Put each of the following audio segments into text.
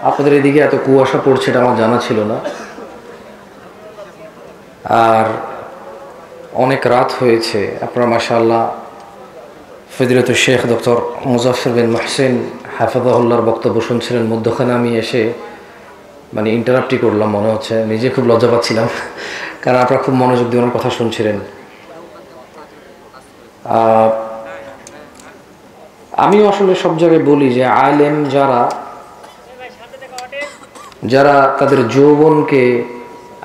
আপনাদের এদিকে এত কুয়াশা পড়ছে এটা আমার জানা ছিল না। আর অনেক রাত হয়েছে। আপনারা মাশাআল্লাহ ফজিলতুল শেখ ডক্টর মুজাফফর বিন মুহসিন হাফিজাহুল্লাহর বক্তব্য শুনছিলেন। মধ্যখানে আমি এসে মানে ইন্টারাপ্টই করলাম, মনে হচ্ছে নিজে খুব লজ্জা পাচ্ছিলাম, কারণ আপনারা খুব মনোযোগ দিয়ে ওনার কথা শুনছিলেন। আমিও আসলে সব জায়গায় বলি যে আলেম যারা তাদের যৌবনকে,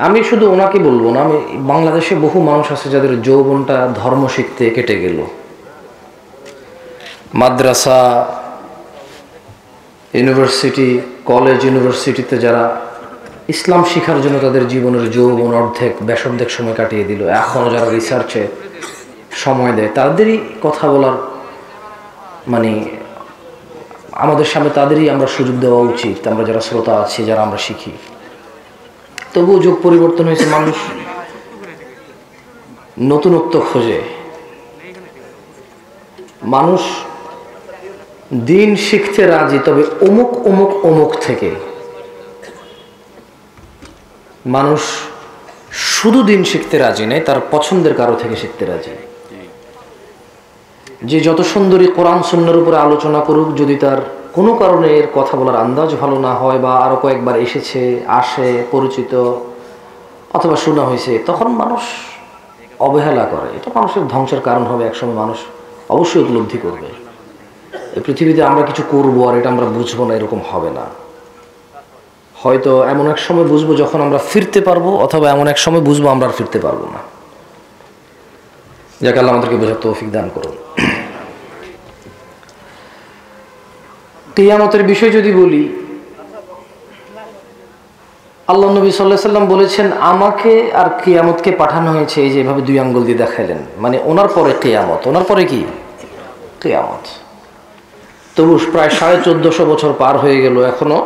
আমি শুধু ওনাকে বলবো না, আমি বাংলাদেশে বহু মানুষ আছে যাদের যৌবনটা ধর্ম শিখতে কেটে গেল। মাদ্রাসা, ইউনিভার্সিটি, কলেজ, ইউনিভার্সিটিতে যারা ইসলাম শিখার জন্য তাদের জীবনের যৌবন অর্ধেক সময় কাটিয়ে দিল, এখনও যারা রিসার্চে সময় দেয়, তাদেরই কথা বলার মানে আমাদের সামনে তাদেরই আমরা সুযোগ দেওয়া উচিত। আমরা যারা শ্রোতা আছি, যারা আমরা শিখি, তবুও যুগ পরিবর্তন হয়েছে, মানুষ নতুনত্ব খোঁজে, মানুষ দিন শিখতে রাজি, তবে অমুক থেকে। মানুষ শুধু দিন শিখতে রাজি নেই, তার পছন্দের কারো থেকে শিখতে রাজি। যে যত সুন্দরী কোরআন সুন্নাহর উপরে আলোচনা করুক, যদি তার কোনো কারণে এর কথা বলার আন্দাজ ভালো না হয়, বা আরো কয়েকবার আসে পরিচিত অথবা শোনা হয়েছে, তখন মানুষ অবহেলা করে। এটা মানুষের ধ্বংসের কারণ হবে। একসময় মানুষ অবশ্যই উপলব্ধি করবে এই পৃথিবীতে আমরা কিছু করবো আর এটা আমরা বুঝবো না, এরকম হবে না। হয়তো এমন এক সময় বুঝবো যখন আমরা ফিরতে পারবো, অথবা এমন এক সময় বুঝবো আমরা আর ফিরতে পারবো না। যাকে আল্লাহ আমাদেরকে বোঝার তৌফিক দান করুন। কিয়ামতের বিষয় যদি বলি, আল্লাহ নবী সাল্লাল্লাহু আলাইহি সাল্লাম বলেছেন, আমাকে আর কিয়ামতকে পাঠানো হয়েছে এই যেভাবে দুই আঙ্গুল দিয়ে দেখাইলেন, মানে ওনার পরে কিয়ামত, ওনার পরে কি কিয়ামত। তবু প্রায় 1450 বছর পার হয়ে গেল, এখনো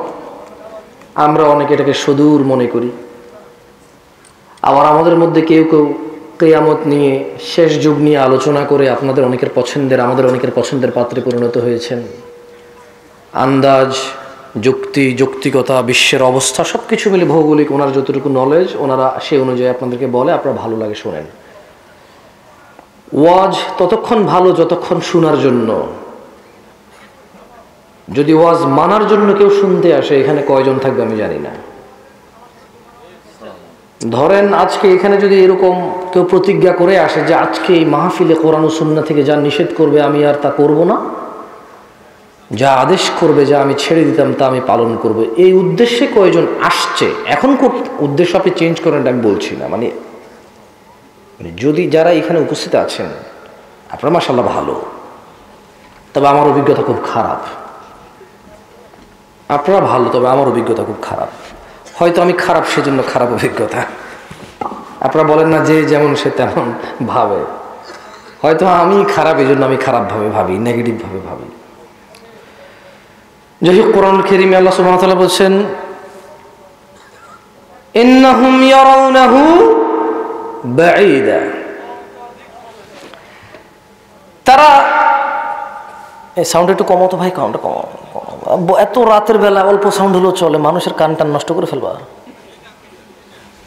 আমরা অনেকে এটাকে সুদূর মনে করি। আবার আমাদের মধ্যে কেউ কিয়ামত নিয়ে, শেষ যুগ নিয়ে আলোচনা করে আপনাদের অনেকের পছন্দের, আমাদের অনেকের পছন্দের পাত্রে পরিণত হয়েছেন। আন্দাজ, যৌক্তিকতা, বিশ্বের অবস্থা সবকিছু মিলে, ভৌগোলিক, ওনার যতটুকু নলেজ, ওনারা সে অনুযায়ী আপনাদেরকে বলে, আপনারা ভালো লাগে শোনেন। ওয়াজ ততক্ষণ ভালো যতক্ষণ শোনার জন্য। যদি ওয়াজ মানার জন্য কেউ শুনতে আসে, এখানে কয়জন থাকবে আমি জানি না। ধরেন আজকে এখানে যদি এরকম কেউ প্রতিজ্ঞা করে আসে যে আজকে এই মাহফিলে কোরআন ও সুন্নাহ থেকে যা নিষেধ করবে আমি আর তা করব না, যা আদেশ করবে, যা আমি ছেড়ে দিতাম তা আমি পালন করব, এই উদ্দেশ্যে কয়জন আসছে? এখন উদ্দেশ্য আপনি চেঞ্জ করেন, আমি বলছি না, মানে যদি যারা এখানে উপস্থিত আছেন আপনারা মাশাআল্লাহ ভালো, তবে আমার অভিজ্ঞতা খুব খারাপ। আপনারা ভালো, তবে আমার অভিজ্ঞতা খুব খারাপ। হয়তো আমি খারাপ, সেজন্য খারাপ অভিজ্ঞতা। আপনারা বলেন না যে যেমন সে তেমন ভাবে, হয়তো আমি খারাপ, এই জন্য আমি খারাপভাবে ভাবি, নেগেটিভভাবে ভাবি। যাই হোক, কোরআনুল কারীমে আল্লাহ সুবহানাহু ওয়া তাআলা বলছেন, ইন্নাহুম ইয়ারাউনাহু বাঈদা। তারা, এই সাউন্ড একটু কমাও তো ভাই, কাউন্টটা কমাও। এত রাতের বেলা অল্প সাউন্ড হলেও চলে, মানুষের কান টান নষ্ট করে ফেলবা।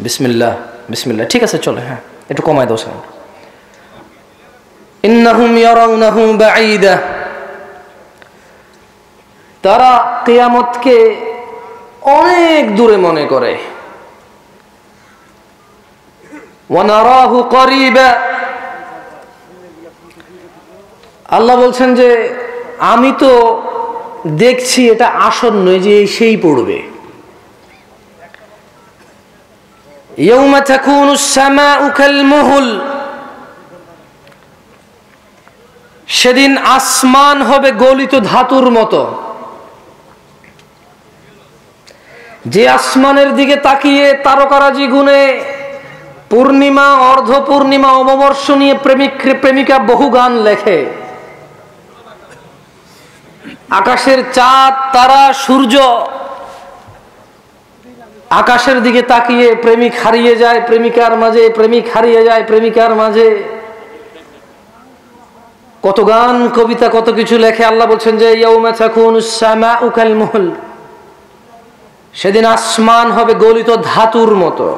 বিসমিল্লাহ, বিসমিল্লাহ, ঠিক আছে চলে, হ্যাঁ একটু কমায় দাও সাউন্ড। ইন্নাহুম ইয়ারাউনাহু বাঈদা, তারা কিয়ামতকে অনেক দূরে মনে করে। ওয়া নারাহু করিবা, আল্লাহ বলছেন যে আমি তো দেখছি এটা আসন্ন, যে সেই পড়বে। ইয়াউমা তাকুনুস সামাউ কালমুহুল, সেদিন আসমান হবে গলিত ধাতুর মতো। যে আসমানের দিকে তাকিয়ে তারকারাজি গুনে পূর্ণিমা, অর্ধ পূর্ণিমা, অমাবস্য নিয়ে প্রেমিক প্রেমিকা বহু গান লেখে। আকাশের চাঁদ, তারা, সূর্য, আকাশের দিকে তাকিয়ে প্রেমিক হারিয়ে যায় প্রেমিকার মাঝে, প্রেমিক হারিয়ে যায় প্রেমিকার মাঝে। কত গান, কবিতা, কত কিছু লেখে। আল্লাহ বলছেন যে ইয়াউমা তাকুনুস সামাউ কালমুহুল, সেদিন আসমান হবে গলিত ধাতুর মতো।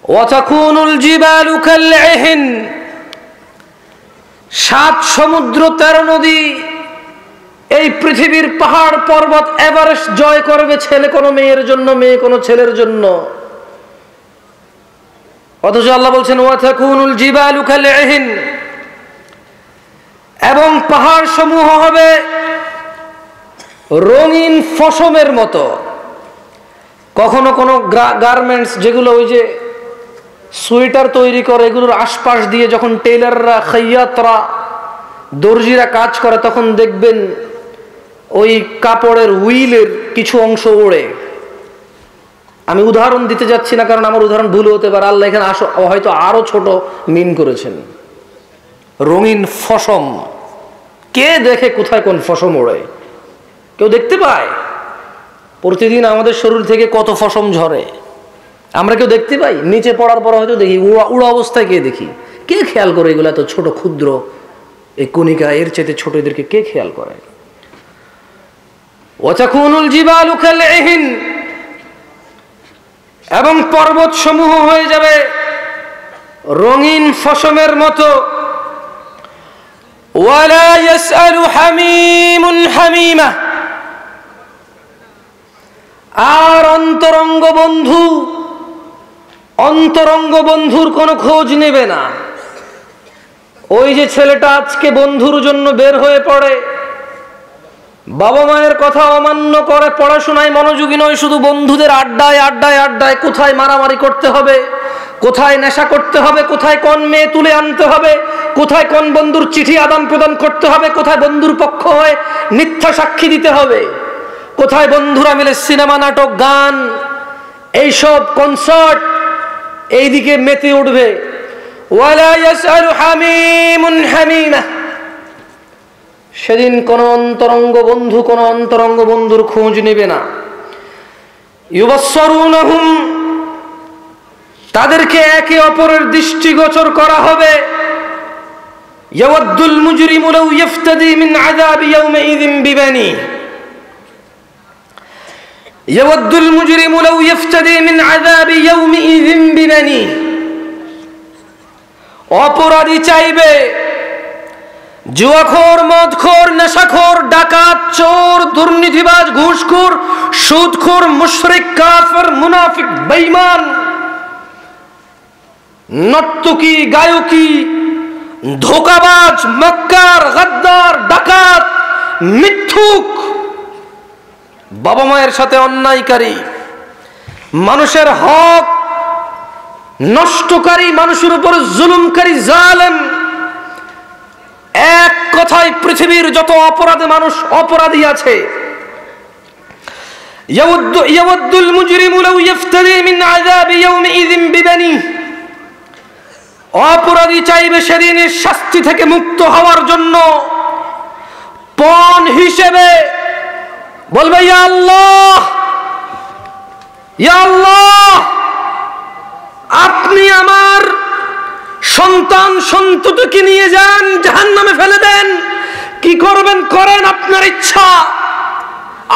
ওয়াতাকুনুল জিবালু কালইহিন, 7 সমুদ্র 13 নদী, এই পৃথিবীর পাহাড় পর্বত এভারেস্ট জয় করবে ছেলে কোনো মেয়ের জন্য, মেয়ে কোনো ছেলের জন্য। অথচ আল্লাহ বলছেন ওয়াতাকুনুল জিবালু কালইহিন, এবং পাহাড় সমূহ হবে রঙিন ফসমের মতো। কখনো কোনো গার্মেন্টস, যেগুলো ওই যে সোয়েটার তৈরি করে, এগুলোর আশপাশ দিয়ে যখন টেলাররা, খাইয়াতরা, দর্জিরা কাজ করে, তখন দেখবেন ওই কাপড়ের হুইলের কিছু অংশ ওড়ে। আমি উদাহরণ দিতে যাচ্ছি না, কারণ আমার উদাহরণ ভুল হতে পারে, আল্লাহ এখানে হয়তো আরো ছোট মিন করেছেন। রঙিন ফসম, কে দেখে কোথায় কোন ফসম ওড়ে? কেউ দেখতে পায়? প্রতিদিন আমাদের শরীর থেকে কত ফসম ঝরে, আমরা কেউ দেখতে পাই? নিচে পড়ার পর হয়তো দেখি, উড়া অবস্থায় কে দেখি? কে খেয়াল করে এগুলো? এত ছোট ক্ষুদ্র এই কণিকা, এর চেয়ে ছোট এদেরকে কে খেয়াল করে? ওয়াতাকুনুল জিবালু কালইহিন, এবং পর্বত সমূহ হয়ে যাবে রঙিন ফসমের মতো। ওয়ালা ইয়াসআলু হামিমুন হামিমা, আর অন্তরঙ্গ বন্ধুর কোনো খোঁজ নেবে না। ওই যে ছেলেটা আজকে বন্ধুর জন্য বের হয়ে পড়ে, বাবা মায়ের কথা অমান্য করে, পড়াশোনায় মনোযোগী নয়, শুধু বন্ধুদের আড্ডায় আড্ডায় আড্ডায়, কোথায় মারামারি করতে হবে, কোথায় নেশা করতে হবে, কোথায় কোন মেয়ে তুলে আনতে হবে, কোথায় কোন বন্ধুর চিঠি আদান প্রদান করতে হবে, কোথায় বন্ধুর পক্ষ হয়ে মিথ্যা সাক্ষী দিতে হবে, কোথায় বন্ধুরা মিলে সিনেমা, নাটক, গান, এইসব কনসার্ট, এইদিকে মেতে উঠবে। ওয়ালা ইয়াসআলু হামিমুন হামিমা, সেদিন কোন অন্তরঙ্গ বন্ধুর খোঁজ নেবে না। ইউবাসসিরুনহুম, তাদেরকে একে অপরের দৃষ্টিগোচর করা হবে। ইয়াওয়াদ্দুল মুজরিমু লাউ ইফতাদি মিন আযাবি ইয়াওমাইযিন বিবানি, ইয়াওয়াদ্দুল মুজরিমু লাউ ইফতাদি মিন আযাবি ইয়াওমাইযিন বিবানি, অপরাধী চাইবে, জুয়াখোর, মদখোর, নেশাখোর, ডাকাত, চোর, দুর্নীতিবাজ, ঘুষখোর, সুদখোর, মুশরিক, কাফের, মুনাফিক, বেঈমান, নর্তকী, গায়কী, ধোঁকাবাজ, মক্কার, গাদ্দার, ডাকাত, মিথ্যুক, বাবা মায়ের সাথে অন্যায়কারী, মানুষের হক নষ্টকারী, মানুষের উপর জুলুমকারী, জালেম, এক কথায় পৃথিবীর যত অপরাধী আছে। ইয়াওয়াদ্দুল মুজরিমু লাউ ইফতাদি মিন আযাবি ইয়াওমাইযিন বিবানি, অপরাধী চাইবে সেদিনের শাস্তি থেকে মুক্ত হওয়ার জন্য পণ হিসেবে, বলবে ইয়া আল্লাহ, ইয়া আল্লাহ, আপনি আমার সন্তান সন্ততিকে নিয়ে যান, জাহান্নামে ফেলে দেন, কি করবেন করেন, আপনার ইচ্ছা,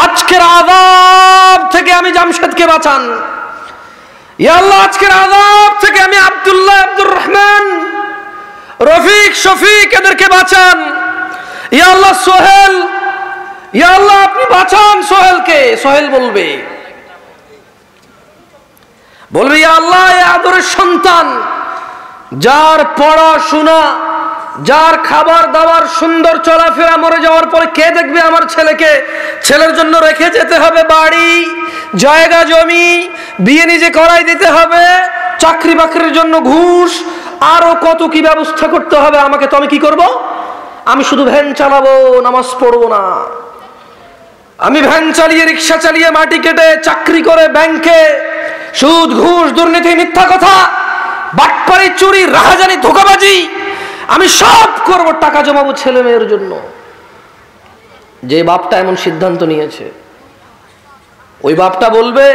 আজকের আযাব থেকে আমি জামশেদকে বাঁচান, ইয়া আল্লাহ, আজকের আযাব থেকে আমি আব্দুল্লাহ, আব্দুর রহমান, রফিক, শফিক, এদেরকে বাঁচান, ইয়া আল্লাহ, সোহেল, ইয়া আল্লাহ আপনি বাঁচান সোহেলকে। সোহেল বলবে ইয়া আল্লাহ, এ আদরের সন্তান, যার পড়াশোনা, যার খাবার দাবার, সুন্দর চলাফেরা, মরে যাওয়ার পরে কে দেখবে আমার ছেলেকে? ছেলের জন্য রেখে যেতে হবে বাড়ি, জায়গা জমি, বিয়ে নিজে করাই দিতে হবে, চাকরি বাকরির জন্য ঘুষ, আরো কত কি ব্যবস্থা করতে হবে আমাকে। তো আমি কি করব? আমি শুধু ভ্যান চালাবো, নামাজ পড়বো না। আমি ভ্যান চালিয়ে, রিক্সা চালিয়ে, মাটি কেটে, চাকরি করে ব্যাংকে, সুদ, ঘুষ, দুর্নীতি, মিথ্যা কথা, বাটপারি, চুরি, রাহাজানি, ধোঁকাবাজি, আমি সব করব, টাকা জমাবো ছেলে মেয়ের জন্য। যে বাপটা এমন সিদ্ধান্ত নিয়েছে, ওই বাপটা বলবে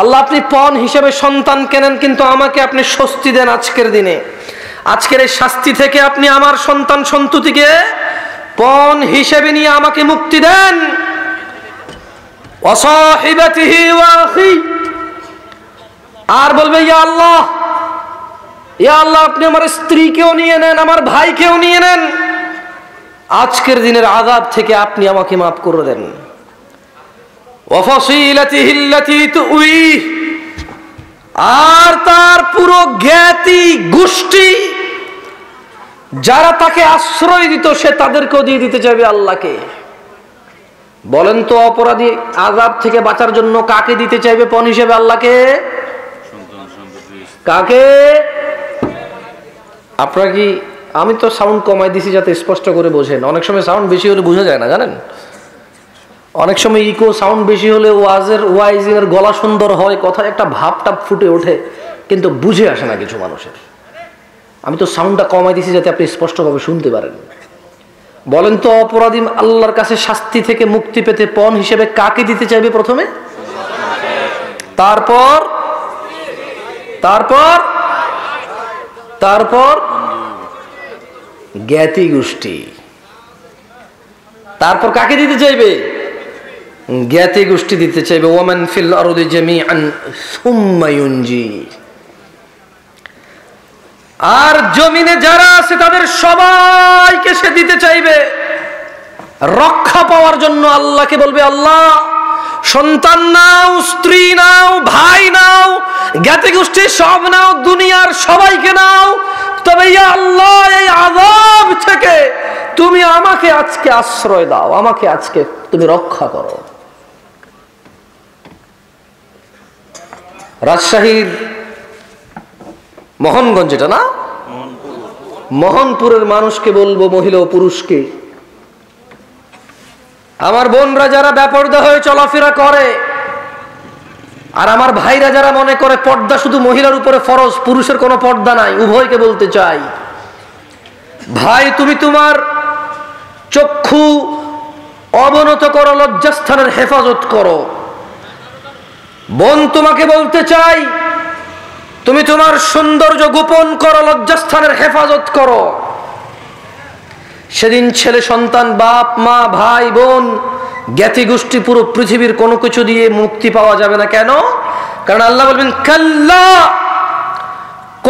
আল্লাহ আপনি পণ হিসেবে সন্তান কেনেন, কিন্তু আমাকে আপনি স্বস্তি দেন আজকের দিনে, আজকের এই শাস্তি থেকে আপনি আমার সন্তান সন্ততিকে পণ হিসেবে নিয়ে আমাকে মুক্তি দেন। ওয়া সাহিবাতিহি ওয়া আখি, আর বলবে ইয়া আল্লাহ, ইয়া আল্লাহ আপনি আমার স্ত্রীকেও নিয়ে নেন, আমার ভাইকেও নিয়ে নেন, আজকের দিনের আযাব থেকে আপনি আমাকে মাফ করে দেন। ওয়া ফাসিলাতিহি আল্লাতী তুই, আর তার পুরো জ্ঞাতি গোষ্ঠী যারা তাকে আশ্রয় দিত সে তাদেরকেও দিয়ে দিতে চাইবে আল্লাহকে। বলেন তো অপরাধী আযাব থেকে বাঁচার জন্য কাকে দিতে চাইবে পণ হিসেবে? আল্লাহকে। কাকে? আপনারা কি, আমি তো সাউন্ড কমাই দিছি যাতে স্পষ্ট করে বোঝেন। অনেক সময় সাউন্ড বেশি হলে বোঝা যায় না, জানেন? অনেক সময় ইকো সাউন্ড বেশি হলে ওয়াইজের গলা সুন্দর হয়, কথা একটা ভাবটা ফুটে ওঠে, কিন্তু বুঝে আসে না কিছু মানুষের। আমি তো সাউন্ডটা কমাই দিছি যাতে আপনি স্পষ্টভাবে শুনতে পারেন। বলেন তো অপরাধী আল্লাহর কাছে শাস্তি থেকে মুক্তি পেতে পণ হিসেবে কাকে দিতে চাইবে প্রথমে? তারপর তারপর তারপর জ্ঞাতি গোষ্ঠী। তারপর কাকে দিতে চাইবে? জ্ঞাতি গোষ্ঠী দিতে চাইবে। ওয়ামান ফিল আরদি জামিআন সুম্মা ইউনজি, আর জমিনে যারা আছে তাদের সবাইকে সে দিতে চাইবে রক্ষা পাওয়ার জন্য। আল্লাহকে বলবে আল্লাহ সন্তান নাও, স্ত্রী নাও, ভাই নাও, জ্ঞাতি গোষ্ঠী সব নাও, দুনিয়ার সবাইকে নাও, তবে ইয়া আল্লাহ এই আযাব থেকে তুমি আমাকে আজকে আশ্রয় দাও, আমাকে আজকে তুমি রক্ষা করো। রাজশাহীর মোহনগঞ্জ, এটা না, মোহনপুরের মানুষকে বলবো, মহিলা ও পুরুষকে, আমার বোনরা যারা বেপরদা হয়ে চলাফেরা করে, আর আমার ভাইরা যারা মনে করে পর্দা শুধু মহিলার উপরে ফরজ, পুরুষের কোনো পর্দা নাই, উভয়কে বলতে চাই, ভাই তুমি তোমার চক্ষু অবনত করো, লজ্জাস্থানের হেফাজত করো। বোন তোমাকে বলতে চাই তুমি তোমার সৌন্দর্য গোপন করো, লজ্জাস্থানের হেফাজত করো। সেদিন ছেলে সন্তান, বাপ মা, ভাই বোন, জ্ঞাতি গোষ্ঠী, পুরো পৃথিবীর কোনো কিছু দিয়ে মুক্তি পাওয়া যাবে না। কেন? কারণ আল্লাহ বলবেন কাল্লা,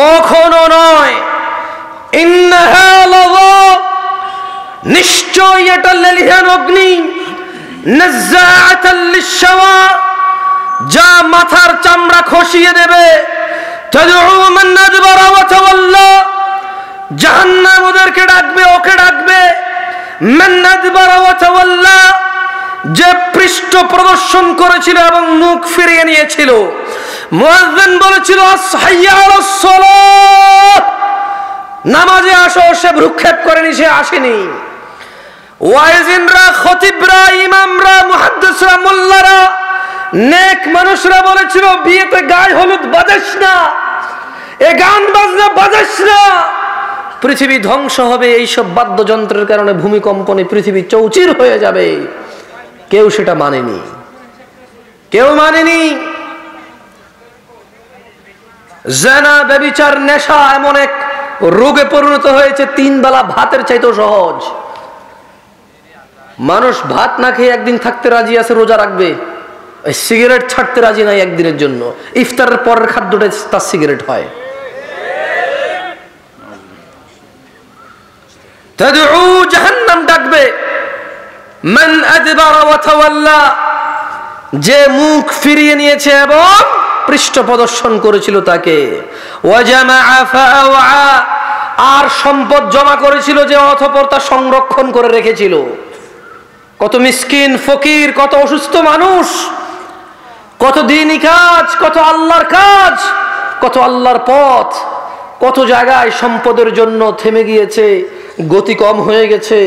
কখনো নয়, ইন্নাহা লাযা, নিশ্চয় এটা লেলিহান অগ্নি, নাযাআতাল লিশ-শাওয়া, যা মাথার চামড়া খসিয়ে দেবে, তাদউ মান আদবারা ওয়া তাওয়াল্লা, জাহান্নাম ওদেরকে ডাকবে, ওকে ডাকবে, মান আদবারা ওয়া তাওয়াল্লা, যে পৃষ্ঠ প্রদর্শন করেছিল এবং মুখ ফিরিয়ে নিয়েছিল। মুয়াজ্জিন বলেছিল হাইয়া আলাস সালাহ, নামাজে আসো, সে ভ্রুক্ষেপ করেনি, সে আসেনি। ওয়াইজিনরা, খতিবরা, ইমামরা, মুহাদ্দিসরা, মোল্লারা, নেক মানুষরা বলেছিল বিয়েতে গায়ে হলুদ বাজাস না, এ গান বাজনা বাজাস না, পৃথিবী ধ্বংস হবে, এইসব বাদ্যযন্ত্রের কারণে ভূমিকম্পনে পৃথিবী চৌচির হয়ে যাবে। কেউ সেটা মানেনি, কেউ মানেনি। জিনা, ব্যভিচার, নেশা এমন এক রোগে পরিণত হয়েছে, 3 বেলা ভাতের চাইতেও সহজ। মানুষ ভাত না খেয়ে একদিন থাকতে রাজি আছে, রোজা রাখবে, সিগারেট ছাড়তে রাজি নাই একদিনের জন্য। ইফতারের পরের খাদ্যটা তার সিগারেট হয়। তাদউ, জাহান্নাম ডাকবে, মান আদবারা ওয়া তাওয়াল্লা, যে মুখ ফিরিয়ে নিয়েছে এবং পৃষ্ঠ প্রদর্শন করেছিল তাকে। ওয়া জামাআ ফাআওয়া, আর সম্পদ জমা করেছিল যে অতঃপর তা সংরক্ষণ করে রেখেছিল। কত মিসকিন, ফকির, কত অসুস্থ মানুষ, কত দ্বীনি কাজ, কত আল্লাহর কাজ, কত আল্লাহর পথ, কত জায়গায় সম্পদের জন্য থেমে গিয়েছে, গতি কম হয়ে গেছে,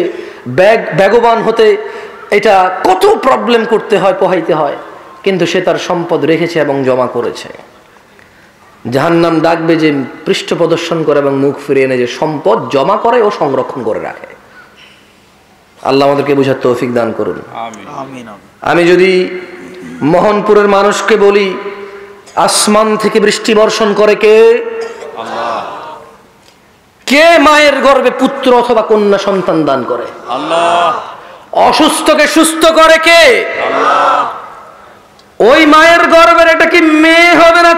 বেগবান হতে এটা কত প্রবলেম করতে হয়, পোহাইতে হয়, কিন্তু সে তার সম্পদ রেখেছে এবং জমা করেছে। জাহান্নাম ডাকবে যে পৃষ্ঠ প্রদর্শন করে এবং মুখ ফিরিয়ে এনে যে সম্পদ জমা করে ও সংরক্ষণ করে রাখে। আল্লাহ আমাদেরকে বুঝার তৌফিক দান করুন। আমিন। আমি যদি মোহনপুরের মানুষকে বলি, আসমান থেকে বৃষ্টি বর্ষণ করে কে? আল্লাহ। কে মায়ের গর্ভে পুত্র অথবা কন্যা সন্তান দান করে? আল্লাহ। অসুস্থকে সুস্থ করে কে? আল্লাহ।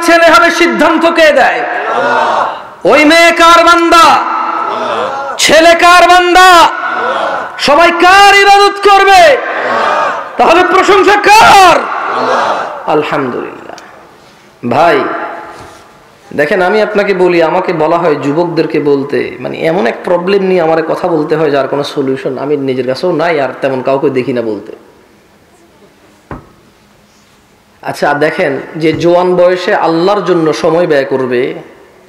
ছেলে হবে সিদ্ধান্ত কে দেয়? ওই মেয়ে কার বান্দা? ছেলে কার বান্দা? সবাই কার ইবাদত করবে? তাহলে প্রশংসা কার? আলহামদুলিল্লাহ। ভাই দেখেন, আমি আপনাকে বলি, আমাকে বলা হয় যুবকদেরকে বলতে, মানে এমন এক প্রবলেম নিয়ে আমার কথা বলতে হয় যার কোনো সলিউশন আমি নিজের কাছেও নাই, আর তেমন কাউকে দেখি না বলতে। আচ্ছা দেখেন, যে জোয়ান বয়সে আল্লাহর জন্য সময় ব্যয় করবে,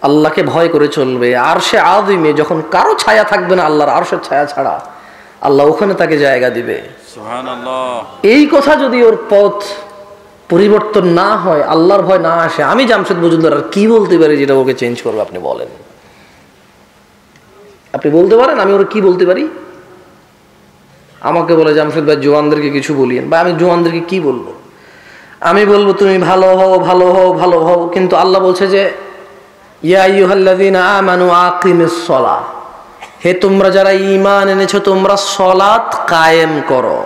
আল্লাহকে ভয় করে চলবে, আরশে আযিমে যখন কারো ছায়া থাকবে না আল্লাহর আরশের ছায়া ছাড়া, আল্লাহ ওখানে তাকে জায়গা দিবে। সুবহানাল্লাহ। এই কথা যদি ওর পথ পরিবর্তন না হয়, আল্লাহর ভয় না আসে, আমি জামশেদ মজুমদার আর কি বলতে পারি যেটা ওকে চেঞ্জ করবে? আপনি বলেন, আপনি বলতে পারেন আমি ওর কি বলতে পারি? আমাকে বলে জামশেদ ভাই জোয়ানদেরকে কিছু বলিয়েন, বা আমি জোয়ানদেরকে কি বলবো? আমি বলবো তুমি ভালো হও, ভালো হও, ভালো হও, কিন্তু আল্লাহ বলছে যে ইয়া আইয়ুহাল্লাযীনা আমানু আকিমিস সালাহ, হে তোমরা যারা ঈমান এনেছো তোমরা সালাত কায়েম করো।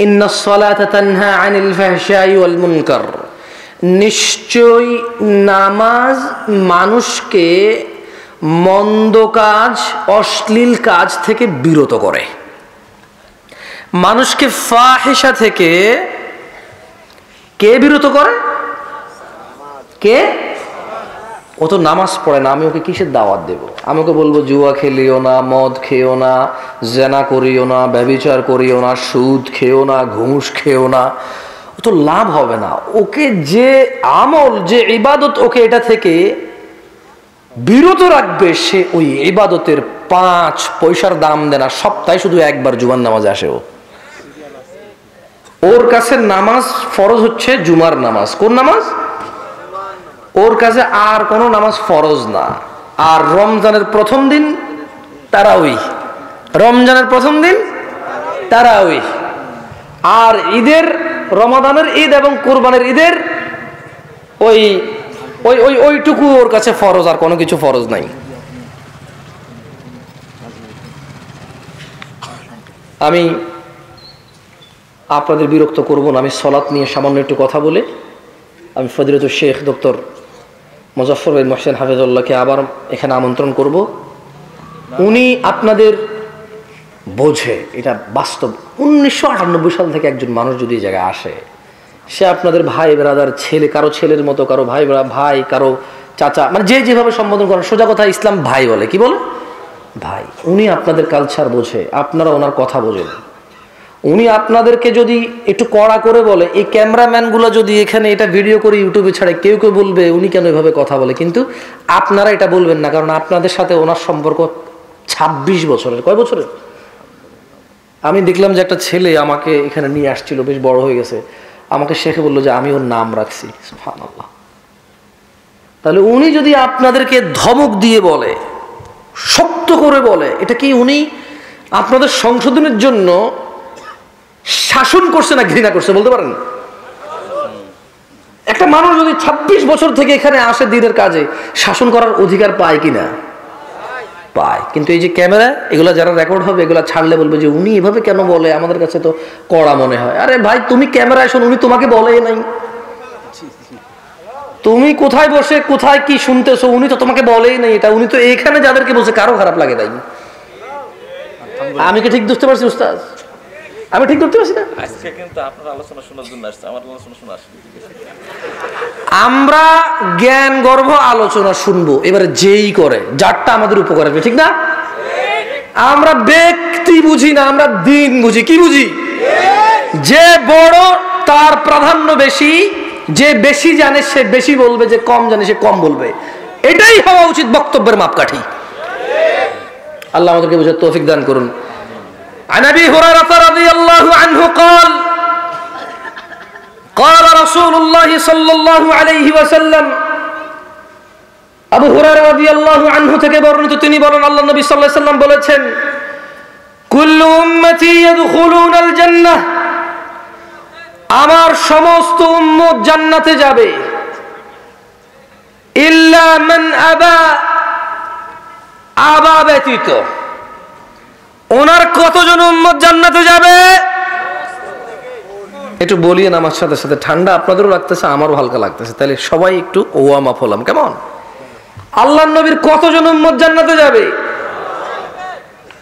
ইন্নাস সালাতা তানহা আনিল ফাহশাই ওয়াল মুনকার, নিশ্চয় নামাজ মানুষকে মন্দ কাজ, অশ্লীল কাজ থেকে বিরত করে, মানুষকে ফাহিশা থেকে কে বিরত করে? কে? ও তো নামাজ পড়ে না, আমি ওকে কিসের দাওয়াত দেব? আমাকে বলবো জুয়া খেলিও না, মদ খেও না, জেনা করিও না, ব্যভিচার করিও না, সুদ খেও না, ঘুষ খেও না, ও তো লাভ হবে না। ওকে যে আমল, যে ইবাদত ওকে এটা থেকে বিরত রাখবে, সে ওই ইবাদতের 5 পয়সার দাম দেনা, সপ্তাহে শুধু একবার জুমার নামাজে আসে। ওর কাছে নামাজ ফরজ হচ্ছে জুমার নামাজ। কোন নামাজ? ওর কাছে আর কোনো নামাজ ফরজ না। আর রমজানের প্রথম দিন তারাউই, রমজানের প্রথম দিন তারাউই, আর ঈদের, রমাদানের ঈদ এবং কুরবানের ঈদের ওই ওই ওই ওইটুকু ওর কাছে ফরজ, আর কোনো কিছু ফরজ নাই। আমি আপনাদের বিরক্ত করব না, আমি সালাত নিয়ে সামান্য একটু কথা বলে আমি ফজিলতুল শেখ ডক্টর মুজাফফর বিন মুহসিন হাফিজুল্লাহকে আবার এখানে আমন্ত্রণ করব। উনি আপনাদের বোঝে, এটা বাস্তব। 1998 সাল থেকে একজন মানুষ যদি এই জায়গায় আসে, সে আপনাদের ভাই ব্রাদার, ছেলে, কারো ছেলের মতো, কারো ভাই ভাই, কারো চাচা, মানে যে যেভাবে সম্বোধন করেন, সোজা কথা ইসলাম ভাই বলে। কি বলে? ভাই। উনি আপনাদের কালচার বোঝে, আপনারা ওনার কথা বোঝেন। উনি আপনাদেরকে যদি একটু কড়া করে বলে, এই ক্যামেরাম্যানগুলো যদি এখানে এটা ভিডিও করে ইউটিউবে ছাড়ে, কেউ কেউ বলবে উনি কেন এভাবে কথা বলে, কিন্তু আপনারা এটা বলবেন না, কারণ আপনাদের সাথে ওনার সম্পর্ক 26 বছরের। কয় বছরের? আমি দেখলাম যে একটা ছেলে আমাকে এখানে নিয়ে আসছিল, বেশ বড় হয়ে গেছে, আমাকে শেখে বললো যে আমি ওর নাম রাখছি। সুবহানাল্লাহ। তাহলে উনি যদি আপনাদেরকে ধমক দিয়ে বলে, শক্ত করে বলে, এটা কি উনি আপনাদের সংশোধনের জন্য শাসন করছে না ঘৃণা করছে? বলতে পারেন? একটা মানুষ যদি 26 বছর থেকে এখানে আসে দিনের কাজে, শাসন করার অধিকার পায় কিনা? পায়। কিন্তু এই যে ক্যামেরা, এগুলা যারা রেকর্ড হবে, এগুলা ছাড়লে বলবে যে উনি এভাবে কেন বলে, আমাদের কাছে তো কড়া মনে হয়। আরে ভাই, তুমি ক্যামেরায় শোন, উনি তোমাকে বলে নাই। তুমি কোথায় বসে কোথায় কি শুনতেছো, উনি তো তোমাকে বলেই নাই এটা। উনি তো এখানে যাদেরকে বলছে, কারো খারাপ লাগে তাই। আমি কি ঠিক বুঝতে পারছি উস্তাদ? আমি ঠিক ধরতে পারছি না? আজকে কিন্তু আপনার আলোচনা শোনার জন্য আসছে, আমার আলোচনা শোনা আসবে। আমরা জ্ঞান গর্ভ আলোচনা শুনবো, এবারে যেই করে যারটা আমাদের উপকার আসবে, ঠিক না? আমরা ব্যক্তি বুঝি না, আমরা দিন বুঝি। কি বুঝি? যে বড় তার প্রাধান্য বেশি, যে বেশি জানে সে বেশি বলবে, যে কম জানে সে কম বলবে। এটাই হওয়া উচিত বক্তব্যের মাপকাঠি। আল্লাহ আমাদেরকে বুঝার তৌফিক দান করুন। عن ابي هريره رضي الله عنه قال قال رسول الله صلى الله عليه وسلم, আবু হুরায়রা রাদিয়াল্লাহু আনহু থেকে বর্ণিত, তিনি বলেন আল্লাহ নবী সাল্লাল্লাহু আলাইহি ওয়াসাল্লাম বলেছেন, কুল্লু উম্মতি ইয়াদখুলুনাল জান্নাহ, আমার সমস্ত উম্মত জান্নাতে যাবে, ইল্লা মান আবা, আবা ব্যতীত। ওনার কতজন উম্মত জান্নাতে যাবে? একটু বলিয়েন আমার সাথে সাথে, ঠান্ডা আপনাদেরও লাগতেছে, আমারও হালকা লাগতেছে, তাহলে সবাই একটু ওয়ার্ম আপ হলাম, কেমন? আল্লাহর নবীর কতজন উম্মত জান্নাতে যাবে?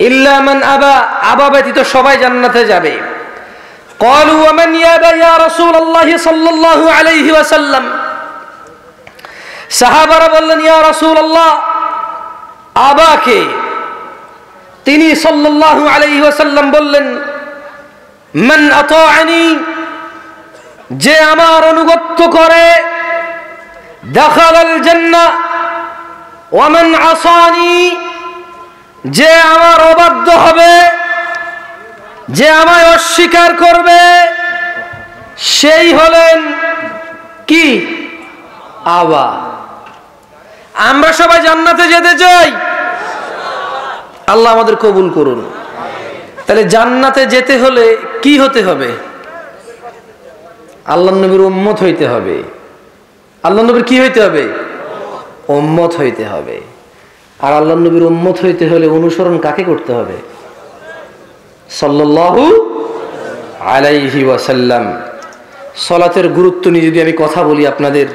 ইল্লা মান আবা, আবা ব্যতীত সবাই জান্নাতে যাবে। ক্বালু ওয়া মান ইয়াবা ইয়া রাসূলুল্লাহ সাল্লাল্লাহু আলাইহি ওয়াসাল্লাম, সাহাবারা বললেন ইয়া রাসূলুল্লাহ, আবাকে? তিনি সাল্লাল্লাহু আলাইহি ওয়াসাল্লাম বললেন মান আতাআনি, যে আমার অনুগত্য করে, দাখালাল জান্নাহ, ওয়া মান আসানি, যে আমার অবাধ্য হবে, যে আমায় অস্বীকার করবে, সেই হলেন কি? আবা। আমরা সবাই জান্নাতে যেতে চাই, আল্লাহ আমাদের কবুল করুন। তাহলে জান্নাতে যেতে হলে কি হতে হবে? আল্লাহর নবীর উম্মত হইতে হবে। আল্লাহর নবীর কি হইতে হবে? উম্মত হইতে হবে। আর আল্লাহর নবীর উম্মত হইতে হলে অনুসরণ কাকে করতে হবে? সাল্লাল্লাহু আলাইহি ওয়াসাল্লাম। সালাতের গুরুত্ব নিয়ে যদি আমি কথা বলি আপনাদের,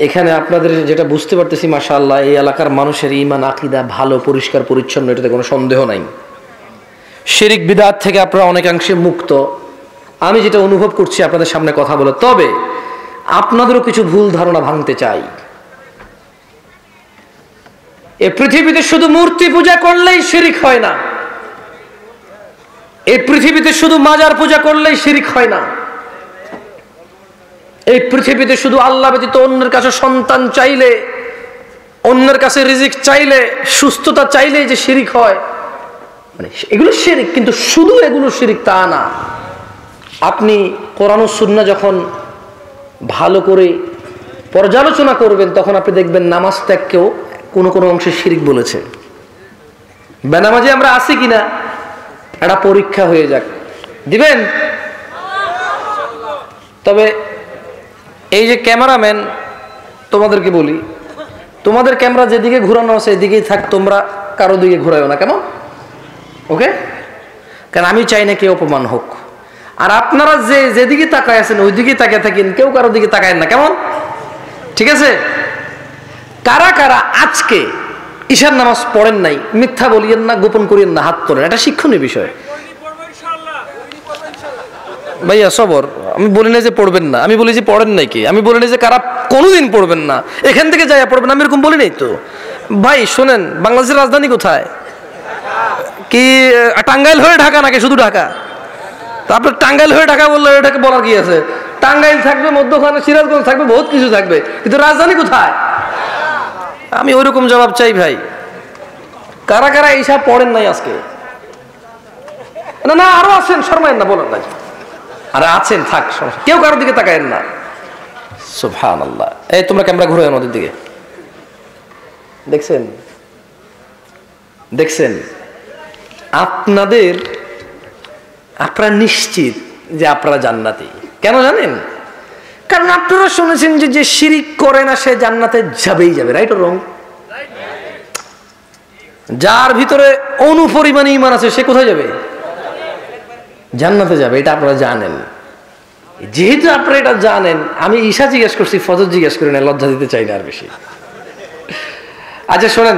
এখানে আপনাদের যেটা বুঝতে পারতেছি, মাশাআল্লাহ, এই এলাকার মানুষের ঈমান আকীদা ভালো, পরিষ্কার পরিচ্ছন্ন, এটাতে কোনো সন্দেহ নাই। শিরক বিদআত থেকে আপনারা অনেকাংশে মুক্ত, আমি যেটা অনুভব করছি আপনাদের সামনে কথা বলে। তবে আপনাদেরও কিছু ভুল ধারণা ভাঙতে চাই। এই পৃথিবীতে শুধু মূর্তি পূজা করলেই শিরক হয় না, এই পৃথিবীতে শুধু মাজার পূজা করলেই শিরক হয় না, এই পৃথিবীতে শুধু আল্লাহ ব্যতীত অন্যের কাছে সন্তান চাইলে, অন্যের কাছে রিজিক চাইলে, সুস্থতা চাইলেই যে শিরক হয়, মানে এগুলো শিরক, কিন্তু শুধু এগুলো শিরক তা না। আপনি কোরআন ও সুন্নাহ যখন ভালো করে পর্যালোচনা করবেন, তখন আপনি দেখবেন নামাজ ত্যাগকেও কোনো কোনো অংশে শিরক বলেছে। বেনামাজি আমরা আছি কিনা একটা পরীক্ষা হয়ে যাক, দিবেন? তবে এই যে ক্যামেরাম্যান, তোমাদেরকে বলি, তোমাদের ক্যামেরা যেদিকে ঘুরানো আছে এদিকেই থাক, তোমরা কারো দিকে ঘুরাইও না, কেমন? ওকে? কারণ আমি চাই না কেউ অপমান হোক। আর আপনারা যেদিকে তাকায় আছেন ওইদিকেই তাকিয়ে থাকেন, কেউ কারো দিকে তাকায়েন না, কেমন? ঠিক আছে? কারা কারা আজকে ঈশার নামাজ পড়েন নাই? মিথ্যা বলিয়েন না, গোপন করিয়েন না, হাত তোলেন। এটা শিক্ষণীয় বিষয়। ভাইয়া সবর, আমি বলি না যে পড়বেন না, আমি বলি যে পড়েন নাই কি, আমি বলি না যে কারা কোনোদিন পড়বেন না এখান থেকে যাইয়া পড়বেন, আমি এরকম বলি নাই তো। ভাই শোনেন, বাংলাদেশের রাজধানী কোথায়? কি টাঙ্গাইল হয়ে ঢাকা নাকি শুধু ঢাকা? তারপর টাঙ্গাইল হয়ে ঢাকা বললে এটাকে বলার কি আছে? টাঙ্গাইল থাকবে, মধ্যখানে সিরাজগঞ্জ থাকবে, বহুত কিছু থাকবে, কিন্তু রাজধানী কোথায়? আমি ওইরকম জবাব চাই ভাই। কারা কারা এইসব পড়েন নাই আজকে? না না, আরো আছেন, শর্মায়েন না, বলেন না। আর আছেন, থাক, কেউ কারোর দিকে তাকায়েন না। সুবহানাল্লাহ। এই তোমরা ক্যামেরা ঘুরে আমাদের দিকে, দেখছেন? দেখছেন? আপনারা নিশ্চিত যে আপনারা জান্নাতি। কেন জানেন? কারণ আপনারা শুনেছেন যে যে শিরিক করে না সে জান্নাতে যাবেই যাবে। Right or wrong? যার ভিতরে অনুপরিমাণ ঈমান আছে সে কোথায় যাবে? জান্নাতে যাবে। এটা আপনারা জানেন। যেহেতু আপনারা এটা জানেন, আমি ঈশা জিজ্ঞেস করছি, ফজর জিজ্ঞেস করি না, লজ্জা দিতে চাই না আর বেশি। আচ্ছা শোনেন,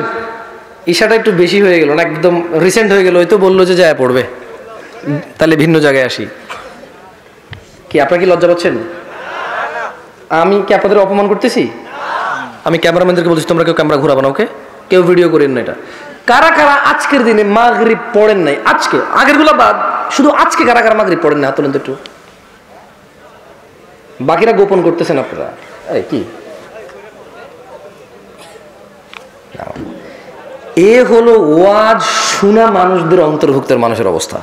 ঈশাটা একটু বেশি হয়ে গেল না, একদম রিসেন্ট হয়ে গেল, ওই তো বললো যে যায় পড়বে, তাহলে ভিন্ন জায়গায় আসি। কি আপনারা কি লজ্জা পাচ্ছেন? আমি কি আপনাদের অপমান করতেছি? আমি ক্যামেরাম্যানদেরকে বলছি তোমরা কেউ ক্যামেরা ঘুরাবো না, ওকে? কেউ ভিডিও করেন না। এটা কারা কারা আজকের দিনে মাগরিব পড়েন নাই? আজকে, আগের গুলা বাদ, শুধু আজকে কারা কারা মাগরিব পড়েন না? হাত তোলেন তো একটু। বাকিরা গোপন করতেছেন আপনারা। এই কি এ হলো ওয়াজ শোনা মানুষদের অন্তর্ভুক্তের মানুষের অবস্থা।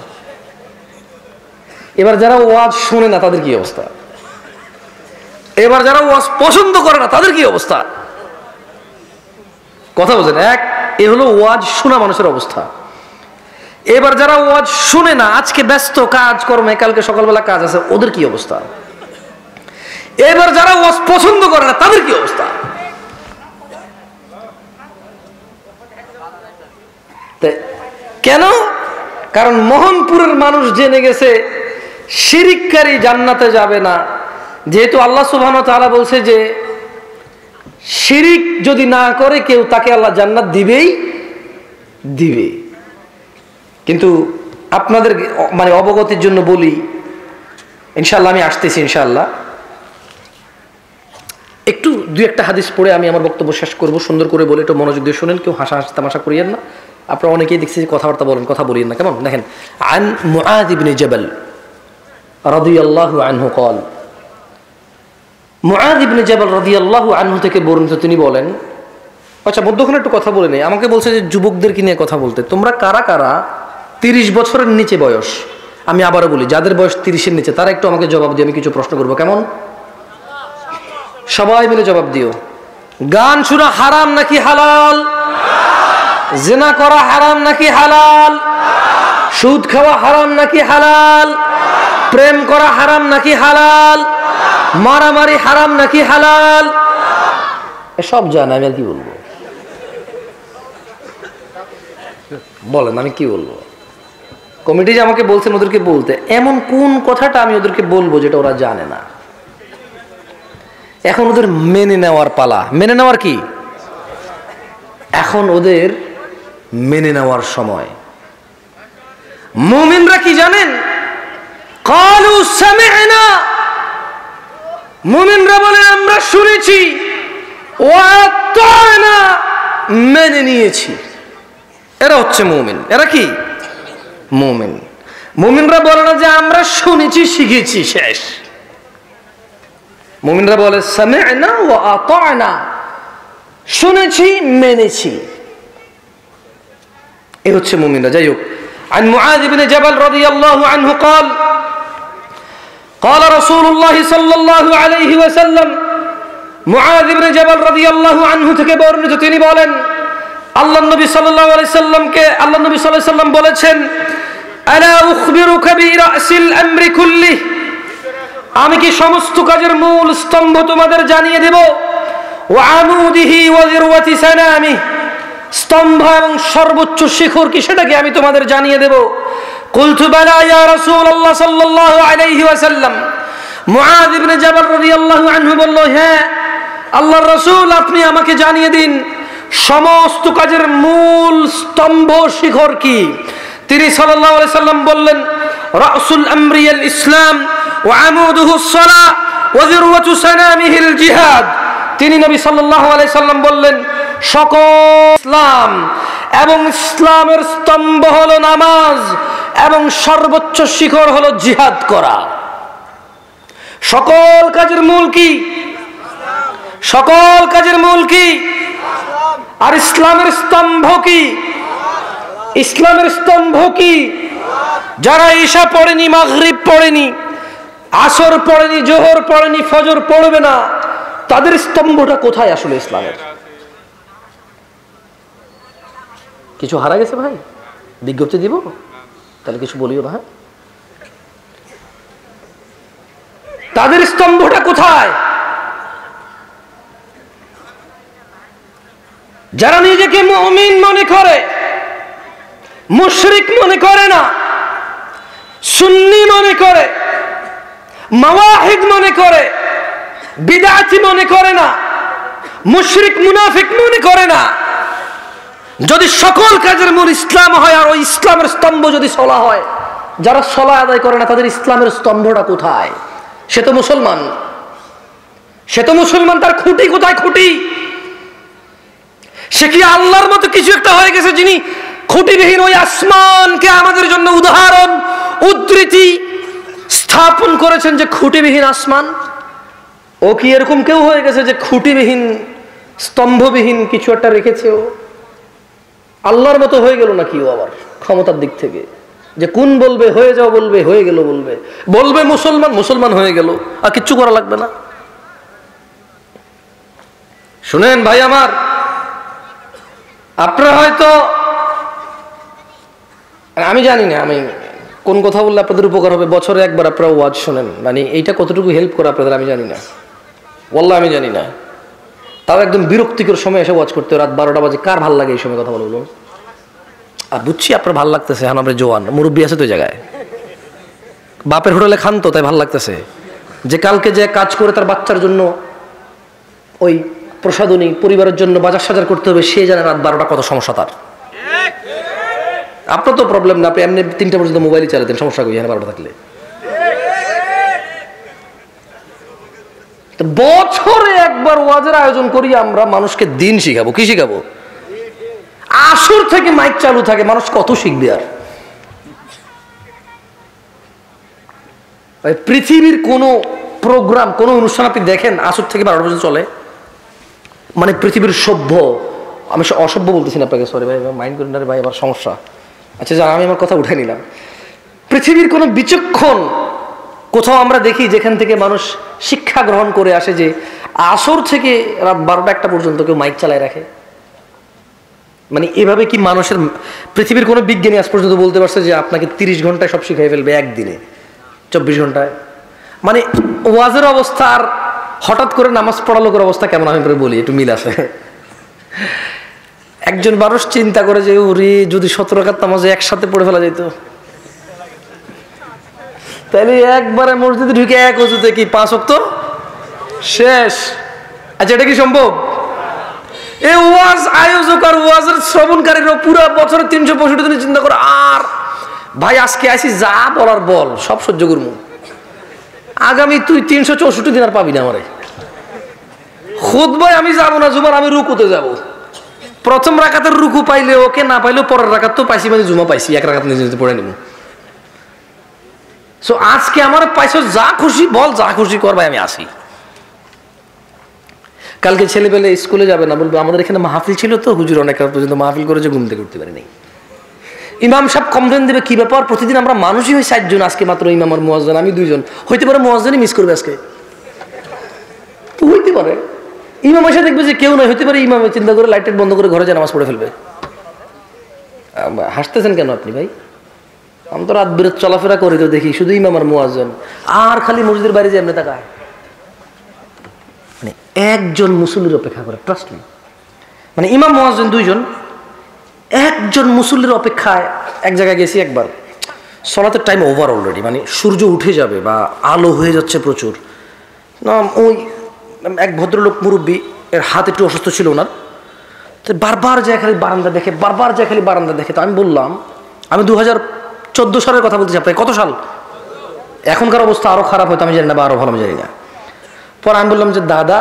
এবার যারা ওয়াজ শুনে না তাদের কি অবস্থা? এবার যারা ওয়াজ পছন্দ করে না তাদের কি অবস্থা? কথা বলছেন? এ হলো ওয়াজ শোনা মানুষের অবস্থা। এবার যারা ওয়াজ শুনে না, আজকে ব্যস্ত কাজ কর্মে, কালকে সকালবেলা কাজ আছে, ওদের কি অবস্থা? এবার যারা ওয়াজ পছন্দ করে না তাদের কি অবস্থা? কেন? কারণ মোহনপুরের মানুষ জেনে গেছে শিরিককারী জান্নাতে যাবে না, যেহেতু আল্লাহ সুবহানাহু ওয়া তাআলা বলছে যে শিরিক যদি না করে কেউ তাকে আল্লাহ জান্নাত দিবেই দিবে। কিন্তু আপনাদের মানে অবগতির জন্য বলি, ইনশাআল্লাহ আমি আসতেছি ইনশাআল্লাহ, একটু দুই একটা হাদিস পড়ে আমি আমার বক্তব্য শেষ করব। সুন্দর করে বলে একটু মনোযোগ দিয়ে শুনেন, কেউ হাসা তামাশা করিয়েন না। আপনারা অনেকেই দেখছি কথাবার্তা বলেন, কথা বলিয়েন না কেমন। দেখেন, আন মুআয ইবনে জাবাল রাদিয়াল্লাহু আনহু قال, মুআয ইবনে জাবাল রাদিয়াল্লাহু আনহু থেকে বর্ণিত, তিনি বলেন, আচ্ছা মধ্যখানে একটু কথা বলে নেই, আমাকে বলছে যে যুবকদেরকে নিয়ে কথা বলতে, তোমরা কারা কারা 30 বছরের নিচে বয়স, আমি আবারও বলি যাদের বয়স 30-এর নিচে তারা একটু আমাকে জবাব দিয়ে, আমি কিছু প্রশ্ন করবো, কেমন? সবাই মিলে জবাব দিও। গান শোনা হারাম নাকি হালাল? জিনা করা হারাম নাকি হালাল? সুদ খাওয়া হারাম নাকি হালাল? প্রেম করা হারাম নাকি হালাল? মারামারি হারাম নাকি হালাল? এসব জানে, আমি আর কি বলবো? বলেন আমি কি বলবো? কমিটি যে আমাকে বলছেন ওদেরকে বলতে, এমন কোন কথাটা আমি ওদেরকে বলবো যেটা ওরা জানে না? এখন ওদের মেনে নেওয়ার পালা। মেনে নেওয়ার কি? এখন ওদের মেনে নেওয়ার সময়। মুমিনরা কি জানেন? ক্বালু সামি'না, মুমিনরা বলে আমরা শুনেছি, ওয়া আতা'না, মেনে নিয়েছি। এরা হচ্ছে মুমিন। এরা কি মুমিন? মুমিনরা বলে না যে আমরা শুনেছি শিখেছি শেষ। মুমিনরা বলে সামি'না ওয়া আতা'না, শুনেছি মেনেছি। এই হচ্ছে মুমিনরা। যাই হোক, عن معاذ بن جبل رضي الله عنه قال قال رسول الله صلى الله عليه وسلم, মুআয ইবনে জাবাল রাদিয়াল্লাহু আনহু থেকে বর্ণিত, তিনি বলেন আল্লাহর নবী সাল্লাল্লাহু আলাইহি সাল্লামকে, আল্লাহর নবী সাল্লাল্লাহু আলাইহি সাল্লাম বলেছেন, আলা উখবিরুকা বিরাসিল আমরি কুল্লিহি, আমি কি সমস্ত কাজের মূল স্তম্ভ তোমাদের জানিয়ে দেব? ওয়া আমুদিহি ওয়া যিরওয়াতি সানামিহি, স্তম্ভ এবং সর্বোচ্চ শিখর কি সেটাকে আমি তোমাদের জানিয়ে দেব। কুলতু বালা ইয়া রাসূলুল্লাহ সাল্লাল্লাহু আলাইহি ওয়াসাল্লাম, মুআয ইবনে জাবাল রাদিয়াল্লাহু আনহু বলল, হ্যাঁ আল্লাহর রাসূল, আপনি আমাকে জানিয়ে দিন সমস্ত কাজের মূল স্তম্ভ শিখর কি। তিনি সাল্লাল্লাহু আলাইহি সাল্লাম বললেন, রাসুল আমরি আল ইসলাম ওয়া আমুদুহু আস-সালাহ ওয়া যিরওয়াতু সানামিহিল জিহাদ। তিনি নবী সাল্লাল্লাহু আলাইহি সাল্লাম বললেন, সকল ইসলাম এবং ইসলামের স্তম্ভ হলো নামাজ এবং সর্বোচ্চ শিখর হলো জিহাদ করা। সকল কাজের মূল কি? সকল কাজের মূল কি? আর ইসলামের স্তম্ভ কি? ইসলামের স্তম্ভ কি? যারা ঈশা পড়েনি, মাগরিব পড়েনি, আসর পড়েনি, জোহর পড়েনি, ফজর পড়বে না, তাদের স্তম্ভটা কোথায় আসলে ইসলামের? কিছু হারা গেছে ভাই? বিজ্ঞপ্তি দিব তাহলে কিছু বলিও না। তাদের স্তম্ভটা কোথায়? যারা নিজেকে মুমিন মনে করে, মুশরিক মনে করে না, সুন্নি মনে করে, মাওয়াহিদ মনে করে, বিদআতি মনে করে না, মুশরিক মুনাফিক মনে করে না, যদি সকল কাজের মূল ইসলাম হয় আর ওই ইসলামের স্তম্ভ যদি সলা হয়, যারা সলা আদায় করে না তাদের ইসলামের স্তম্ভটা কোথায়? সে তো মুসলমান, সে তো মুসলমান, তার খুঁটি কোথায়? খুঁটি সে কি আল্লাহর মতো কিছু একটা হয়ে গেছে যিনি খুঁটিবিহীন ওই আসমানকে আমাদের জন্য উদাহরণ উদ্ধৃতি স্থাপন করেছেন যে খুঁটিবিহীন আসমান? ও কি এরকম কেউ হয়ে গেছে যে খুঁটিবিহীন স্তম্ভবিহীন কিছু একটা রেখেছে? ও আল্লাহর মতো হয়ে গেল নাকি? ও আবার ক্ষমতার দিক থেকে যে কোন বলবে হয়ে যাও, বলবে হয়ে গেল, বলবে বলবে মুসলমান, মুসলমান হয়ে গেল, আর কিচ্ছু করা লাগবে না। শুনেন ভাই আমার, আপনারা হয়তো, আমি জানি না আমি কোন কথা বললে আপনাদের উপকার হবে, বছরে একবার আপনারা ওয়াজ শোনেন, মানে এইটা কতটুকু হেল্প করে আপনাদের আমি জানি না, ওয়াল্লাহ আমি জানি না। তাও একদম বিরক্তিকর সময় এসে ওয়াজ করতে, রাত 12টা বাজে, কার ভাল লাগে এই সময় কথা বলবো? আর বুঝছি আপনার ভাল লাগতেছে, এখন আপনার জোয়ান মুরব্বী আছে তো জায়গায়, বাপের হোটেলে খান তো তাই ভালো লাগতেছে, যে কালকে যে কাজ করে তার বাচ্চার জন্য ওই প্রসাদনী পরিবারের জন্য বাজার সাজার করতে হবে, সে জানে রাত 12টা কত সমস্যা তার। আপনার তো প্রবলেম না, আপনি এমনি 3টা পর্যন্ত মোবাইলই চালাতেন, সমস্যা কই এখানে 12টা থাকলে। বছরে একবার ওয়াজের আয়োজন করি আমরা, মানুষকে দিন শিখাবো। কি শিখাবো? আসর থেকে মাইক চালু থাকে, মানুষ কত শিখবে আর? পৃথিবীর কোন প্রোগ্রাম, কোন অনুষ্ঠান আপনি দেখেন আসর থেকে 12টা পর্যন্ত চলে? মানে পৃথিবীর সভ্য, আমি অসভ্য বলতেছি না আপনাকে, সরি ভাই, মাইন্ড করেন না ভাই, আবার সমস্যা। আচ্ছা যা, আমি আমার কথা উঠে নিলাম। পৃথিবীর কোন বিচক্ষণ কোথাও আমরা দেখি যেখান থেকে মানুষ শিক্ষা গ্রহণ করে আসে যে আসর থেকে রাত 12টা 1টা পর্যন্ত কেউ মাইক চালায় রাখে? মানে এভাবে কি মানুষের, পৃথিবীর কোনো বিজ্ঞানী আজ পর্যন্ত বলতে পারছে যে আপনাকে 30 ঘন্টায় সব শিখাই ফেলবে একদিনে, 24 ঘন্টায়? মানে ওয়াজের অবস্থা আর হঠাৎ করে নামাজ পড়া লোকের অবস্থা কেমন, আমি বলি একটু মিল আছে। একজন মানুষ চিন্তা করে যে ওরে যদি 17 রাকাত নামাজে একসাথে পড়ে ফেলা যেত, তাহলে একবারে মসজিদে ঢুকে এক ওযুতে কি 5 ওয়াক্ত শেষ। আচ্ছা এটা কি সম্ভব? এই ওয়াজ আয়োজক আর ওয়াজের শ্রবণকারীরা পুরো বছরে 365 দিন চিন্তা করে, আর ভাই আজকে আসি যা বলার বল, সব সহ্য করবো, আগামী তুই 364 দিন আর পাবি না আমারে। খুতবায় আমি যাবো না, জুমার আমি রুকুতে যাব। প্রথম রাকাতের রুকু পাইলে ওকে, না পাইলেও পরের রাকাত তো পাইছি, মানে জুমা পাইছি, এক রাকাত নিজে নিজে পড়ে নিব। সো আজকে আমার পাইছো, যা খুশি বল, যা খুশি কর ভাই, আমি আসি। কালকে ছেলেপেলে স্কুলে যাবে না, বলবে আমাদের এখানে মাহফিল ছিল তো হুজুর অনেক রাত পর্যন্ত মাহফিল করেছে, ঘুম থেকে উঠতে পারিনি। ইমাম সাহেব কমপ্লেন দেবে, কি ব্যাপার প্রতিদিন আমরা মানুষই হই 60 জন, আজকে মাত্র ইমাম আর মুয়াজ্জিন আমি 2 জন, হইতে পারে মুয়াজ্জিনই মিস করবে আজকে, তো হইতে পারে। ইমাম এসে দেখবে যে কেউ নয়, হইতে পারে ইমাম চিন্তা করে লাইট বন্ধ করে ঘরে যায় নামাজ পড়ে ফেলবে। হাসতেছেন কেন আপনি ভাই? আমি তো রাত বিরাত চলাফেরা করি, তো দেখি শুধু ইমাম আর মুয়াজ্জিন, আর খালি মসজিদের বাইরে যে এমনি তাকায়, মানে একজন মুসল্লির অপেক্ষা করে। ট্রাস্ট মি, মানে ইমাম মুয়াজ্জিন 2 জন, একজন মুসল্লির অপেক্ষায় এক জায়গায় গেছি একবার, সলাতের টাইম ওভার অলরেডি, মানে সূর্য উঠে যাবে বা আলো হয়ে যাচ্ছে প্রচুর। না ওই এক ভদ্রলোক মুরব্বী, এর হাত একটু অসুস্থ ছিল ওনার, তো বারবার যায় খালি বারান্দা দেখে, বারবার যায় খালি বারান্দা দেখে। তো আমি বললাম, আমি 2014 সালের কথা বলতেছি, আপনাকে কত সাল? এখনকার অবস্থা আরো খারাপ হয়তো, আমি জানি না, বা আরো ভালো আমি জানি না। পর আমি বললাম যে দাদা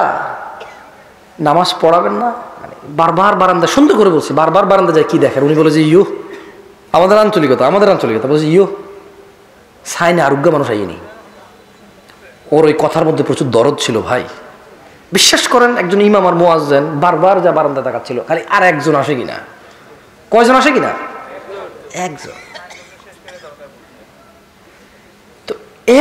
নামাজ পড়াবেন না? মানে বারবার বারান্দা, সুন্দর করে বলছি, বারবার বারান্দা যায় কি দেখেন? উনি বলে যে ইয়ো, আমাদের আঞ্চলিকতা বলছে ইয়ো সাইনে আরোগ্য মানুষ আইনি। ওর ওই কথার মধ্যে প্রচুর দরদ ছিল ভাই, বিশ্বাস করেন। একজন ইমাম আর মুয়াজ্জিন বারবার যা বারান্দা তাকাচ্ছিল, খালি আর একজন আসে কিনা। কয়জন আসে কিনা? একজন। তো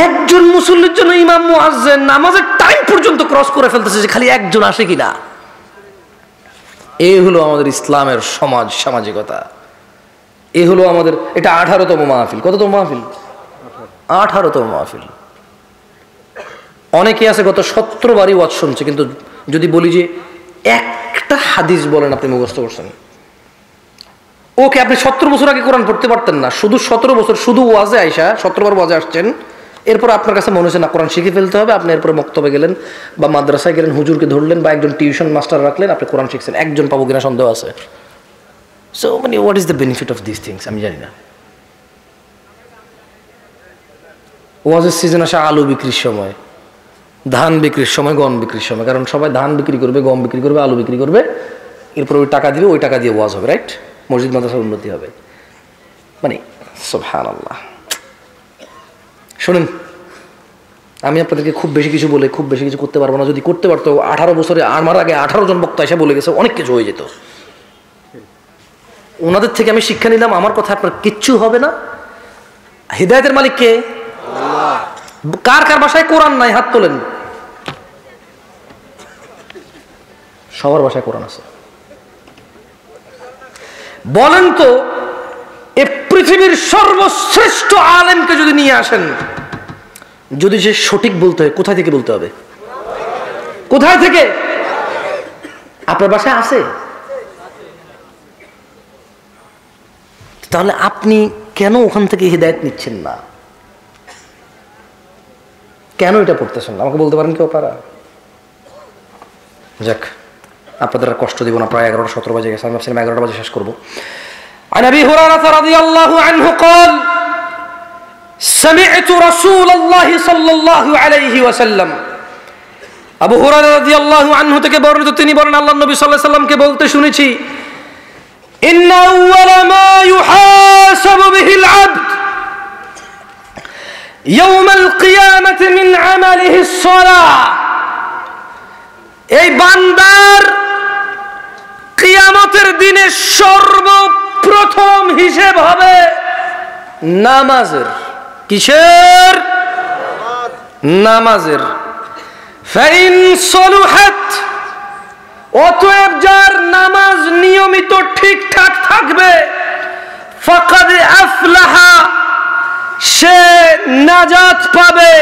একজন মুসল্লির জন্য ইমাম মুয়াজ্জিন নামাজের টাইম পর্যন্ত ক্রস করে ফেলতেছে যে খালি একজন আসে কিনা। এই হলো আমাদের ইসলামের সমাজ সামাজিকতা, এই হলো আমাদের। এটা 18তম মাহফিল। কততম মাহফিল? 18তম মাহফিল। অনেকে আছে গত 17 বারই ওয়াজ শুনছে, কিন্তু যদি বলি যে একটা হাদিস বলেন আপনি মুখস্থ করছেন, ওকে আপনি 17 বছর আগে কোরআন পড়তে পারতেন না, শুধু 17 বছর শুধু ওয়াজে আইসা 17 বার ওয়াজে আসছেন, এরপর আপনার কাছে মনে হচ্ছে না কোরআন শিখে ফেলতে হবে, আপনি এরপরে মক্তবে গেলেন বা মাদ্রাসায় গেলেন, হুজুরকে ধরলেন বা একজন টিউশন মাস্টার রাখলেন, আপনি কোরআন শিখছেন। একজন পাবো কিনা সন্দেহ আছে। সো মানে what is the benefit of this things আমি জানি না। ওয়াজের সিজন আসে আলু বিক্রির সময়, ধান বিক্রির সময়, গম বিক্রির সময়, কারণ সবাই ধান বিক্রি করবে, গম বিক্রি করবে, আলু বিক্রি করবে, এরপর ওই টাকা দিবে, ওই টাকা দিয়ে ওয়াজ হবে, রাইট? মসজিদ মাদ্রাসার উন্নতি হবে। মানে সুবহানাল্লাহ। শোনেন, আমি আপনাদেরকে খুব বেশি কিছু বলে খুব বেশি কিছু করতে পারবো না। যদি করতে পারতো, 18 বছরে আমার আগে 18 জন বক্তা এসে বলে গেছে, অনেক কিছু হয়ে যেত। ওনাদের থেকে আমি শিক্ষা নিলাম, আমার কথা আপনার কিচ্ছু হবে না। হিদায়াতের মালিক কে? আল্লাহ। কার কার বাসায় কোরআন নাই? হাত তোলেন। সবার বাসায় কোরআন আছে। বলেন তো, এ পৃথিবীর সর্বশ্রেষ্ঠ আলেমকে যদি নিয়ে আসেন, যদি সে সঠিক বলতে হয়, কোথায় থেকে বলতে হবে? কোথায় থেকে? আপনার বাসায় আছে? তাহলে আপনি কেন ওখান থেকে হিদায়াত নিচ্ছেন না? কেন এটা পড়তেছেন আমাকে বলতে পারেন কেউ আপনারা? যাক, আপনাদের আর কষ্ট দিব না, প্রায় 11:17 বাজে গেছে, আমি ভাবছিলাম 11টা বাজে শেষ করবো। عن أبي هريرة رضي الله عنه قال سمعت رسول الله صلى الله عليه وسلم আবু হুরায়রা রাদিয়াল্লাহু আনহু থেকে বর্ণিত, তিনি বলেন আল্লাহর নবী সাল্লাল্লাহু আলাইহি ওয়াসাল্লামকে বলতে শুনেছি, ইন্না আউওয়ালা মা ইউহাসাবু বিহিল আবদ ইয়াউমাল কিয়ামাতি মিন আমালিহি আস-সালাহ, এই বান্দার কিয়ামতের দিনে সর্বপ্রথম হিসেব হবে নামাজের। কিসের? নামাজের। ফাইন সলুহাত, অতএব যার নামাজ নিয়মিত ঠিকঠাক থাকবে, ফাকাদ আফলাহা, সে নাজাত পাবে,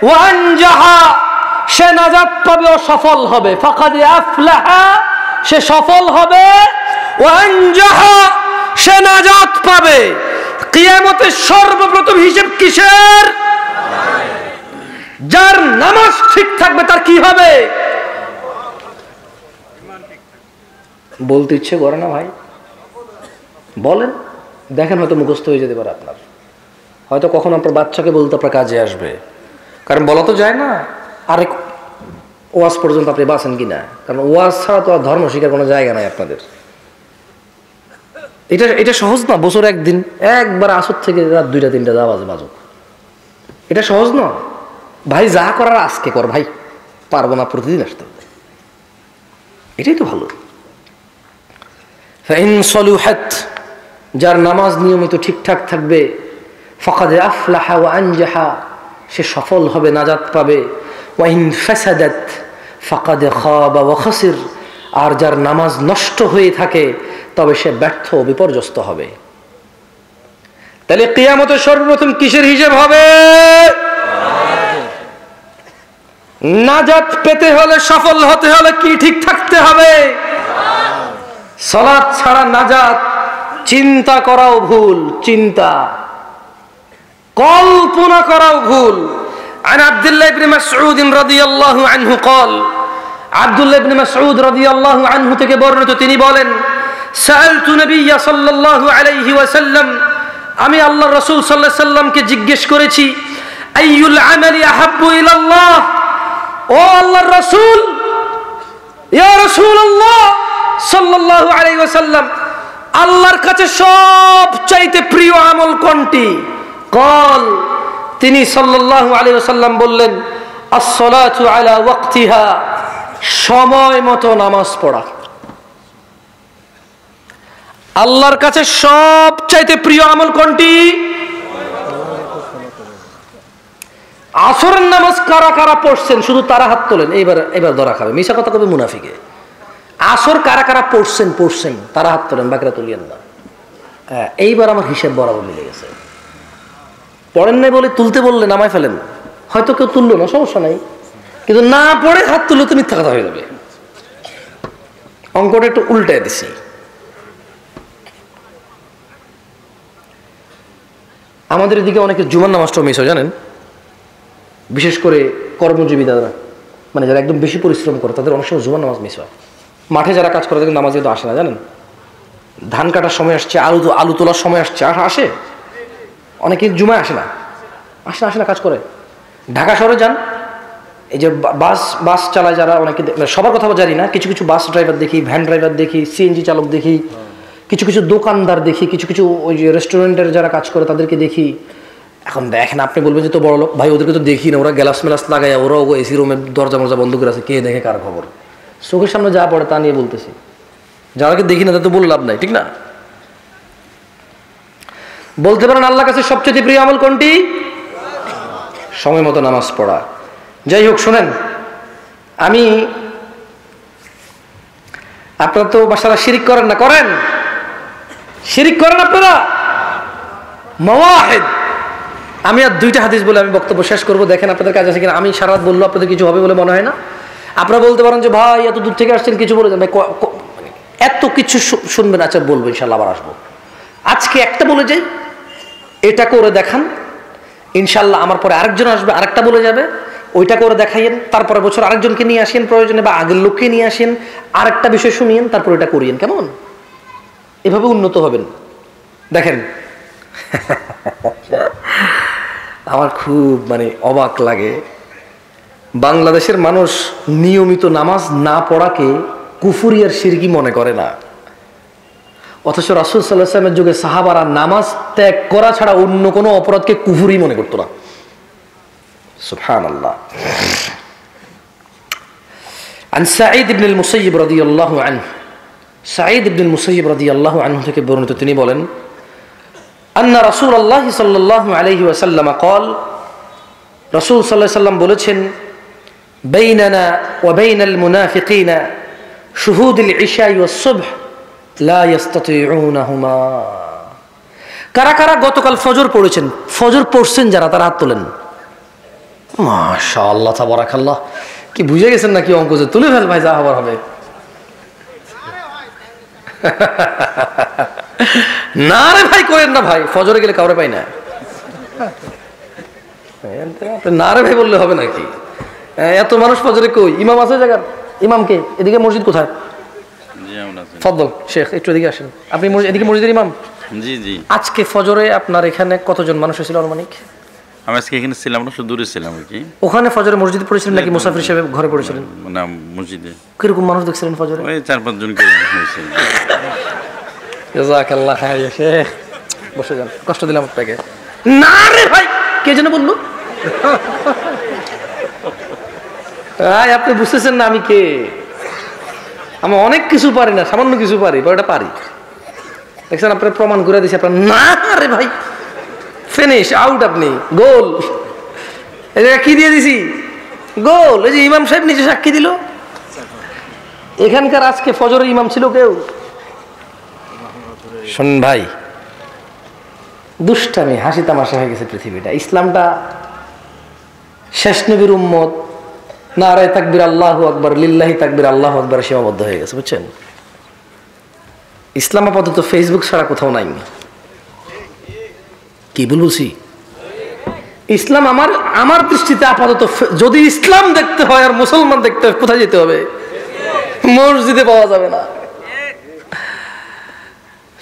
ওয়া আনজাহা, সে নাজাত পাবে ও সফল হবে। ফাকাদ আফলাহা, সে সফল হবে, ওয়া আনজাহা, সে নাজাত পাবে। কিয়ামতের সর্বপ্রথম হিসাব কিসের? যার নামাজ ঠিক থাকবে তার কি হবে? বলতে ইচ্ছে করে না ভাই? বলেন, দেখেন হয়তো মুখস্থ হয়ে যেতে পারে আপনার, হয়তো কখন আপনার বাচ্চাকে বলতে আপনার কাজে আসবে, কারণ বলা তো যায় না আরেক ওয়াজ পর্যন্ত আপনি বাঁচেন কিনা, কারণ ওয়াজ ছাড়া তো আর ধর্ম শিখার কোনো জায়গা নাই আপনাদের। এটা সহজ না, বছর একদিন একবার আসর থেকে রাত 2টা 3টা আওয়াজ বাজুক, এটা সহজ না ভাই। যা করার আজকে কর ভাই, পারবো না প্রতিদিন আসতে হবে, এটাই তো ভালো। ফাইন সলুহাত, যার নামাজ নিয়মিত ঠিকঠাক থাকবে, ফাকাদ আফলাহা ওয়া আনজাহা, সে সফল হবে, নাজাত পাবে। ওয়া ইন ফাসাদাত ফাকাদ খাবা ওয়া খাসির, আর যার নামাজ নষ্ট হয়ে থাকে তবে সে ব্যর্থ ও বিপর্যস্ত হবে। তাহলে কিয়ামতের সর্বপ্রথম কিসের হিসাব হবে? নাজাত পেতে হলে, সফল হতে হলে কি ঠিক থাকতে হবে? সালাত ছাড়া নাজাত চিন্তা করাও ভুল, চিন্তা কল্পনা করাও ভুল। عن عبد الله بن مسعود رضي الله عنه قال, আব্দুল্লাহ ইবনে মাসউদ রাদিয়াল্লাহু আনহু থেকে বর্ণিত, তিনি বলেন, সাআলতু নবিয়্য সাল্লাল্লাহু আলাইহি ওয়াসাল্লাম, আমি আল্লাহর রাসূল সাল্লাল্লাহু আলাইহি ওয়াসাল্লামকে জিজ্ঞেস করেছি, আইয়ুল আমালি আহাব্বু ইলাল্লাহ, ও আল্লাহর রাসূল, ইয়া রাসূলুল্লাহ সাল্লাল্লাহু আলাইহি ওয়াসাল্লাম, আল্লাহর কাছে সবচাইতে প্রিয় আমল কোনটি? قال, তিনি সাল্লাল্লাহু আলাইহি ওয়াসাল্লাম বললেন, আস-সালাতু আলা ওয়াক্তিহা, সময় মতো নামাজ পড়া। আল্লাহর কাছে সবচাইতে প্রিয় আমল কোনটি? আসরের নামাজ কারা কারা পড়ছেন শুধু তারা হাত তোলেন, এবার ধরা খাবে, মিশা কথা কবে মুনাফিকে। আসর কারা কারা পড়ছেন তারা হাত তোলেন, বাকিরা তুলিয়েন না। এইবার আমার হিসাব বরাবর মিলে গেছে। পড়েন নাই বলে তুলতে বললে নামায় ফেলেন, হয়তো কেউ তুললো না, সমস্যা নাই, কিন্তু না পড়ে হাত তুললে তো মিথ্যা কথা হয়ে যাবে। অঙ্কটা একটু উল্টায় দিছি। আমাদের এদিকে অনেকে জুমার নামাজটাও মিস হয় জানেন, বিশেষ করে কর্মজীবী দাদারা, মানে যারা একদম বেশি পরিশ্রম করে তাদের অনেক সময় জুমার নামাজ মিস হয়। মাঠে যারা কাজ করে তাদের নামাজ কিন্তু আসে না জানেন। ধান কাটার সময় আসছে, আলু তোলার সময় আসে, অনেকে জুমায় আসে না কাজ করে। ঢাকা শহরে যান, এই যে বাস চালায় যারা, অনেকে সবার কথা জানি না, কিছু কিছু বাস ড্রাইভার দেখি, ভ্যান ড্রাইভার দেখি, সিএনজি চালক দেখি, কিছু কিছু দোকানদার দেখি, কিছু কিছু ওই যে রেস্টুরেন্টের যারা কাজ করে তাদেরকে দেখি। এখন দেখেন, আপনি বলবেন যে তো বড় লোক, ভাই ওদেরকে তো দেখি না, ওরা গ্যালাস মেলাস লাগায়, ওরাও এসি রুমের দরজা মরজা বন্ধ করে আছে, কে দেখে কার খবর? চোখের সামনে যা পড়ে তা নিয়ে বলতেছি, যারাকে দেখি না তাদের তো বলে লাভ নাই, ঠিক না? বলতে পারেন আল্লাহর কাছে সবচেয়ে প্রিয় আমল কোনটি? সময় মতো নামাজ পড়া। যাই হোক, শোনেন, আমি, আপনারা তো মাশাআল্লাহ শিরিক করেন না? করেন? শিরিক করেন আপনারা? মাওয়াহিদ, আমি আর 2টা হাদিস বলে আমি বক্তব্য শেষ করবো। দেখেন আপনাদের কাজ আছে কিনা। আমি সারা রাত বললো আপনাদের কিছু হবে বলে মনে হয় না। আপনারা বলতে পারেন যে ভাই এত দূর থেকে আসছেন, কিছু বলে যান। ভাই এত কিছু শুনবেন, আচ্ছা বলবো, ইনশাল্লাহ আবার আসবো। আজকে একটা বলে যাই, এটা করে দেখান, ইনশাল্লাহ আমার পরে আরেকজন আসবে, আরেকটা বলে যাবে, ওইটা করে দেখাইয়েন, তারপরে বছর আরেকজনকে নিয়ে আসেন প্রয়োজনে, বা আগের লোককে নিয়ে আসেন, আরেকটা বিষয় শুনিয়েন, তারপর ওইটা করিয়েন। কেমন? এভাবে উন্নত হবেন। দেখেন আমার খুব অবাক লাগে, বাংলাদেশের মানুষ নিয়মিত নামাজ না পড়াকে কুফরি আর শিরকি মনে করে না, অথচ রাসূল সাল্লাল্লাহু আলাইহি ওয়াসাল্লামের যুগে সাহাবারা নামাজ ত্যাগ করা ছাড়া অন্য কোনো অপরাধকে কুফরি মনে করতো না। সুবহানাল্লাহ। عن سعيد بن المسيب رضي الله عنه, سعيد بن المسيب رضي الله عنه থেকে বর্ণিত, তিনি বলেন أن رسول الله صلى الله عليه وسلم قال, রাসূল সাল্লাল্লাহু আলাইহি ওয়াসাল্লাম বলেছেন, بيننا وبين المنافقين شهود العشاء والصبح لا يستطيعونهما. কারা কারা গতকাল ফজর পড়েছেন? ফজর পড়ছেন যারা, তারা হাত তোলেন। মাশাআল্লাহ তাবারাকাল্লাহ। কি বুঝে গেছেন নাকি অঙ্ক? যে তুলে ফেল ভাই, যা হবার হবে। না রে ভাই, করেন না ভাই, ফজরে গেলে কাউরে পাই না। না রে ভাই বললে হবে নাকি? এত মানুষ ফজরে কই? ইমাম আছে জায়গার? ইমামকে এদিকে, মসজিদ কোথায়? ফজল শেখ, একটু এদিকে আসেন। আপনি এদিকে মসজিদের ইমাম? জি জি। আজকে ফজরে আপনার এখানে কতজন মানুষ ছিল আনুমানিক? আমি আজকে এখানে ছিলাম না, দূরে ছিলাম আর কি। ওখানে ফজরে মসজিদে পড়েছিলেন নাকি মুসাফির হিসেবে ঘরে পড়েছিলেন? না, মসজিদে। কিরকম মানুষ দেখছিলেন ফজরে? ওই 4-5 জন কে হয়েছিল। জাযাকাল্লাহ খাইর শেখ, বসে যান, কষ্ট দিলাম আপনাকে। না রে ভাই, কে যেন বললো? আপনি বুঝতেছেন না আমি কে? আমি অনেক কিছু পারি না, সামান্য কিছু পারি, ওটা পারি। দেখছেন, আপনার প্রমাণ করে দিয়েছি। আপনার না রে ভাই, ফিনিশ, আউট, আপনি গোল। এই জায়গায় কি দিয়ে দিছি? গোল। এই যে ইমাম সাহেব নিচে সাক্ষী দিল। এখানকার আজকে ফজরের ইমাম ছিল কেউ? শোন ভাই, দুষ্টামি, হাসি তামাশা হয়ে গেছে পৃথিবীটা। ইসলামটা শেষ নবীর উম্মত, নারে তাকবীর আল্লাহু আকবার, লিল্লাহি তাকবীর আল্লাহু আকবার সীমাবদ্ধ হয়ে গেছে, বুঝছেন? ইসলাম আপাতত ফেসবুক ছাড়া কোথাও নাই। কি বলছি? ইসলাম আমার দৃষ্টিতে আপাতত, যদি ইসলাম দেখতে হয় আর মুসলমান দেখতে হয়, কোথায় যেতে হবে? মসজিদে পাওয়া যাবে না।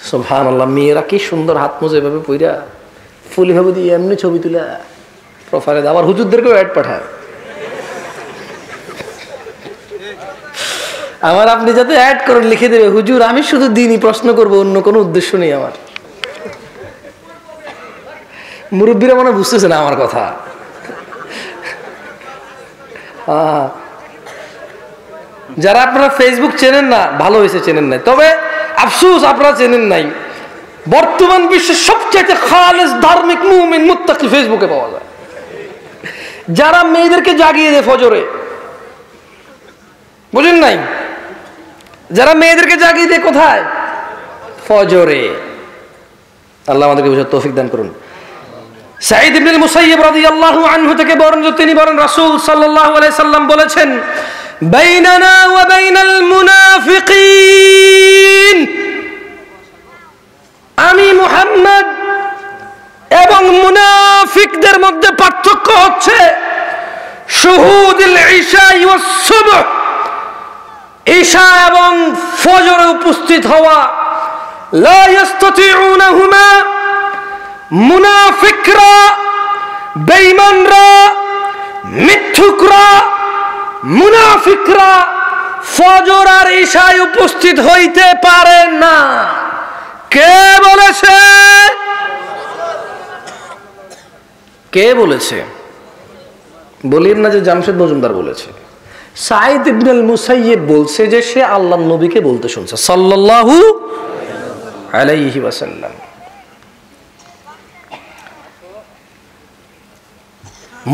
সুবহানাল্লাহ। মেয়েরা কি সুন্দর হাত মোজা এভাবে পইরা, ফুল ভাবে দিয়ে এমনি ছবি তুলে প্রোফাইলে দেয়, আবার হুজুরদেরকেও অ্যাড পাঠায়। আমার আপনি যাতে অ্যাড করেন, লিখে দেবে, হুজুর আমি শুধু দিনই প্রশ্ন করব, অন্য কোনো উদ্দেশ্য নেই আমার। মুরব্বীরা মনে বুঝতেছে না আমার কথা। যারা আপনারা ফেসবুক চেনেন না, ভালো হয়েছে চেনেন নাই, তবে আফসোস আপনারা চেনেন নাই। বর্তমান বিশ্বের সবচেয়ে খালেস ধার্মিক মুমিন মুত্তাকি ফেসবুকে পাওয়া যায়। যারা মেয়েদেরকে জাগিয়ে দেয় ফজরে, বুঝেন নাই? যারা মেয়েদেরকে জাগিয়ে দেয় কোথায়? ফজরে। আল্লাহ আমাদেরকে বুঝার তৌফিক দান করুন। সাঈদ ইবনে মুসাইয়্যিব রাদিয়াল্লাহু আনহু থেকে বর্ণিত, তিনি বলেন রাসূল সাল্লাল্লাহু আলাইহি সাল্লাম বলেছেন, বাইনানা ওয়া বাইনাল মুনাফিকিন, আমি মুহাম্মদ এবং মুনাফিকদের মধ্যে পার্থক্য হচ্ছে শুহুদুল ইশা ওয়াস সুবহ, ঈশা এবং ফজরে উপস্থিত হওয়া। লা ইস্তাতিউনাহুমা, মুনাফিকরা, বেঈমানরা, মিথ্যুকরা, মুনাফিকরা ফজর আর ঈশায় উপস্থিত হইতে পারে না। কে বলেছে? কে বলেছে? বলিন না যে জামশেদ মজুমদার বলেছে। সাঈদ ইবনে মুসাইয়্যিব বলছে যে সে আল্লাহর নবীকে বলতে শুনছে সাল্লাল্লাহু আলাইহি ওয়াসাল্লাম।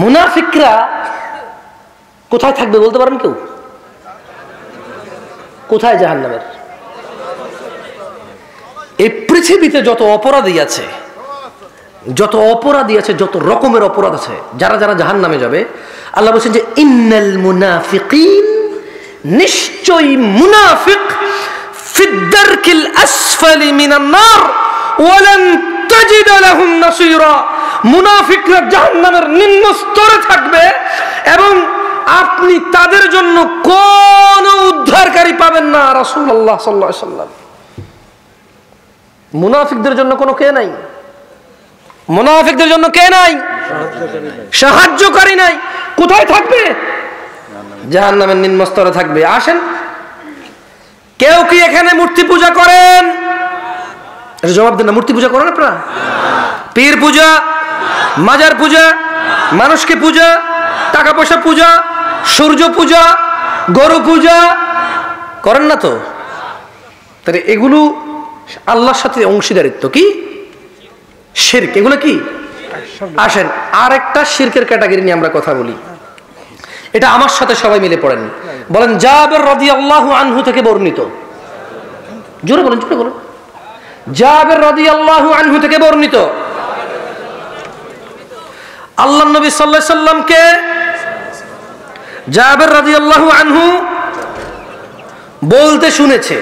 মুনাফিকরা কোথায় থাকবে বলতে পারেন কেউ? কোথায়? জাহান্নামের। এই পৃথিবীতে যত অপরাধী আছে, যত রকমের অপরাধ আছে, যারা যারা জাহান্নামে যাবে, আল্লাহ বলছেন যে ইন্নাল মুনাফিকিন, নিশ্চয়ই মুনাফিক, ফিদ দারকিল আসফালি মিনান নার ওয়া লান তাজিদ লাহুম নাসীরা, মুনাফিকরা জাহান্নামের নিম্ন স্তরে থাকবে এবং আপনি তাদের জন্য কোন উদ্ধারকারী পাবেন না। রাসূলুল্লাহ সাল্লাল্লাহু আলাইহি ওয়াসাল্লাম মুনাফিকদের জন্য কোনো কে নাই, মুনাফিকদের জন্য কে নাই, সাহায্যকারী নাই। কোথায় থাকবে? জাহান্নামের নিম্ন স্তরে থাকবে। আসেন, কেউ কি এখানে মূর্তি পূজা করেন? এটা জবাব দেন না। মূর্তি পূজা করেন আপনারা? পীর পূজা, মাজার পূজা, মানুষকে পূজা, টাকা পয়সা পূজা, সূর্য পূজা, গরু পূজা করেন না তো? তাহলে এগুলো আল্লাহর সাথে অংশীদারিত্ব, কি শিরক, এগুলো কি? আসেন আরেকটা শিরকের ক্যাটাগরি নিয়ে আমরা কথা বলি। এটা আমার সাথে সবাই মিলে পড়েন, বলেন জাবের রাদিয়াল্লাহু আনহু থেকে বর্ণিত। জোরে বলেন, জোরে বলেন। জাবের রাদিয়াল্লাহু আনহু থেকে বর্ণিত, আল্লাহর নবী সাল্লাল্লাহু আলাইহি সাল্লামকে জাবের রাদিয়াল্লাহু আনহু বলতে শুনেছে,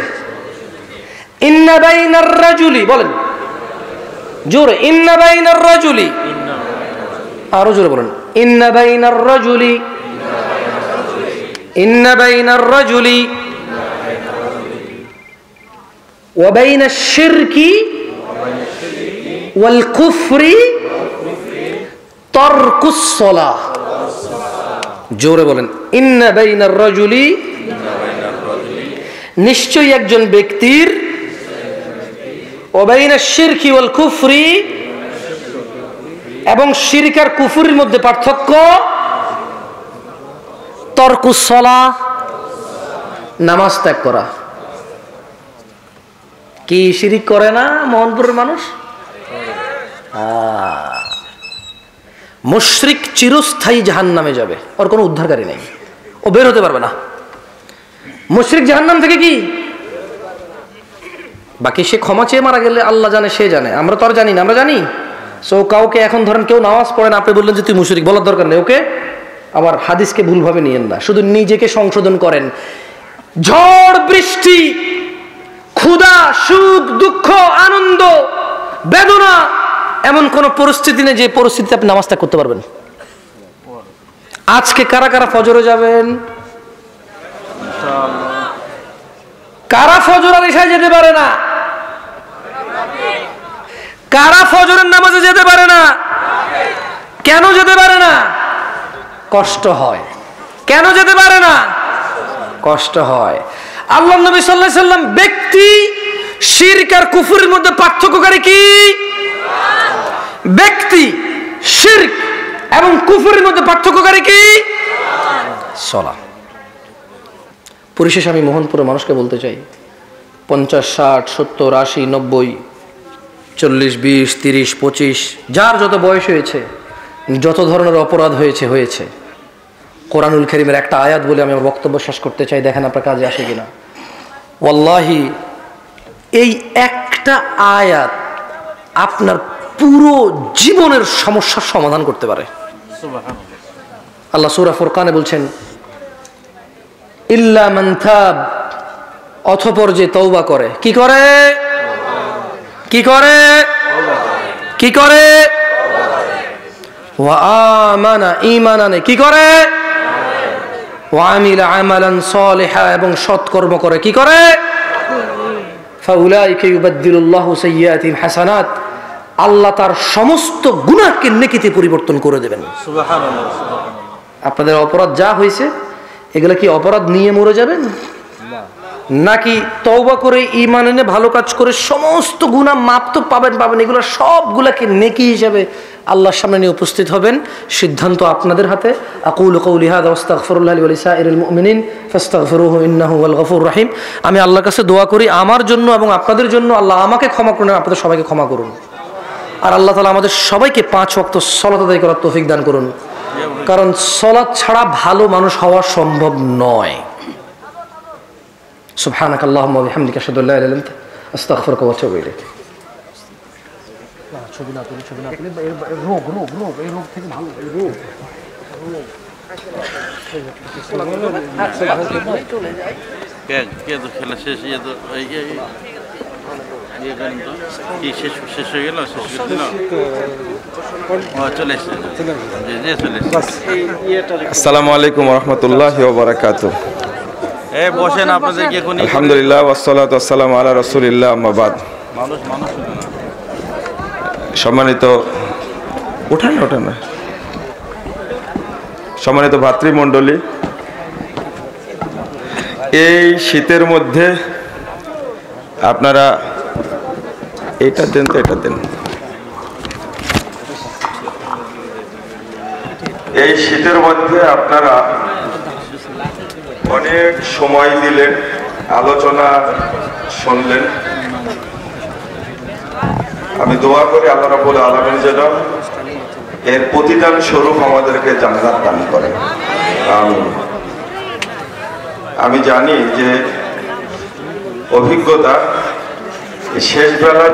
ইন্না বাইনার রাজুলি, বলেন জোরে, ইন্না বাইনার রাজুলি, আরো জোরে বলেন, ইন্না বাইনার রাজুলি, ইন্না বাইনার রাজুলি ওয়া বাইনাশ শিরকি ওয়াল কুফরি তারকুস সালাহ। জোরে বলেন, ইন্না বাইনার রাজুলি, নিশ্চয়ই একজন ব্যক্তির, ওয়া বাইনাশ শিরকি ওয়াল কুফরি, এবং শিরক আর কুফরের মধ্যে পার্থক্য, তারকুস সালাহ, নামাজ ত্যাগ করা। কি শিরিক করে না মোহনপুরের মানুষ? মুশরিক চিরস্থায়ী জাহান্নামে যাবে, ওর কোনো উদ্ধারকারী নেই, ও বের হতে পারবে না। মুশরিক জাহান্নাম থেকে কি বাকি, সে ক্ষমা চেয়ে মারা গেলে আল্লাহ জানে, সে জানে, আমরা তো আর জানি না। আমরা জানি সো কাউকে এখন ধরেন কেউ নামাজ পড়ে না, আপনি বললেন যে তুই মুশরিক, বলার দরকার নেই ওকে। আবার হাদিসকে ভুলভাবে নিয়েন না, শুধু নিজেকে সংশোধন করেন। ঝড় বৃষ্টি, ক্ষুধা, সুখ, দুঃখ, আনন্দ, বেদনা, এমন কোন পরিস্থিতি নেই যে পরিস্থিতিতে আপনি নামাজ ত্যাগ করতে পারবেন। আজকে কারা কারা ফজরে যাবেন? কারা ফজর আর ইশায় যেতে পারে না? কারা ফজরের নামাজে যেতে পারে না? কেন যেতে পারে না? কষ্ট হয়। কেন যেতে পারে না? কষ্ট হয়। আল্লাহর নবী সাল্লাল্লাহু আলাইহি সাল্লাম ব্যক্তি শিরক আর কুফরের মধ্যে পার্থক্যকারী কি? ব্যক্তি শিরক এবং কুফরের মধ্যে পার্থক্যকারী কি? সালাত। পরিশেষে আমি মোহনপুরের মানুষকে বলতে চাই, 50, 60, 70, 80, 90, 40, 20, 30, 25, যার যত বয়স হয়েছে, যত ধরনের অপরাধ হয়েছে, কোরআনুল কারীমের একটা আয়াত বলে আমি আমার বক্তব্য শেষ করতে চাই, দেখেন আপনার কাজে আসে কিনা। ওয়াল্লাহি এই একটা আয়াত আপনার পুরো জীবনের সমস্যার সমাধান করতে পারে। আল্লাহ সূরা ফুরকানে বলছেন, ইল্লা মান তাব, অতঃপর যে তওবা করে। কি করে? কি করে? কি করে? ওয়া আমানা, ঈমান আনে। কি করে? ওয়া আমিলা আমালান সালিহা, এবং সৎকর্ম করে। কি করে? ফাউলাইকা ইউবাদদিলুল্লাহু সাইয়্যাতিহিম হাসানাত, আল্লাহ তার সমস্ত গুনাহকে নেকিতে পরিবর্তন করে দেবেন। সুবহানাল্লাহ। আপনাদের অপরাধ যা হয়েছে, এগুলা কি অপরাধ নিয়ে মরে যাবেন? নাকি তওবা করে ঈমান এনে ভালো কাজ করে সমস্ত গুনাহ মাপ তো পাবেন। এগুলো সবগুলাকে নেকি হিসেবে আল্লাহর সামনে নিয়ে উপস্থিত হবেন। সিদ্ধান্ত আপনাদের হাতে। আকুলু কওলি হাযা ওয়াস্তাগফিরুল্লাহ লি ওয়া লিসাইরিল মুমিনিন ফাস্তাগফিরুহু ইন্নাহু হুয়াল গফুরুর রহিম। আমি আল্লাহর কাছে দোয়া করি আমার জন্য এবং আপনাদের জন্য, আল্লাহ আমাকে ক্ষমা করুন, আপনাদের সবাইকে ক্ষমা করুন। আর আল্লাহ তাআলা আমাদের সবাইকে 5 ওয়াক্ত সালাত আদায় করার তৌফিক দান করুন, কারণ সালাত ছাড়া ভালো মানুষ হওয়া সম্ভব নয়। সুবহানাক আল্লাহুম্মা ওয়া বিহামদিকা আশহাদু আল্লা ইলাহা ইল্লা আনতা আস্তাগফিরুকা ওয়া আতুবু ইলাইক। ছবি না তুলি, রোগ এই রোগ থেকে ভালো, এই রোগ কে তো খেলা শেষ, ইয়ে করেন তো। কি শেষ শেষ হয়ে গেল? শেষ করে দিল? ও, চলে এসছে। জি, জি, চলে এসছে। আসসালামু আলাইকুম রহমতুল্লাহি ওয়া বারাকাতুহু। বসেন, আপনাদেরকে এখন আলহামদুলিল্লাহ ওয়াসসালাতু ওয়াসসালামু আলা রাসূলিল্লাহ আম্মা বাদ। মানুষ মানুষ শুনে না। সম্মানিত ওঠেন না সম্মানিত ভাতৃমণ্ডলী, এই শীতের মধ্যে আপনারা এটা দেন তো, এটা দেন। এই শীতের মধ্যে আপনারা অনেক সময় দিলেন, আলোচনা শুনলেন। আমি দোয়া করি আল্লাহ রাব্বুল আলামিন যেন এর প্রতিদান স্বরূপ আমাদেরকে জান্নাত দান করেন। আমিন। আমি জানি যে অভিজ্ঞতা শেষ বেলা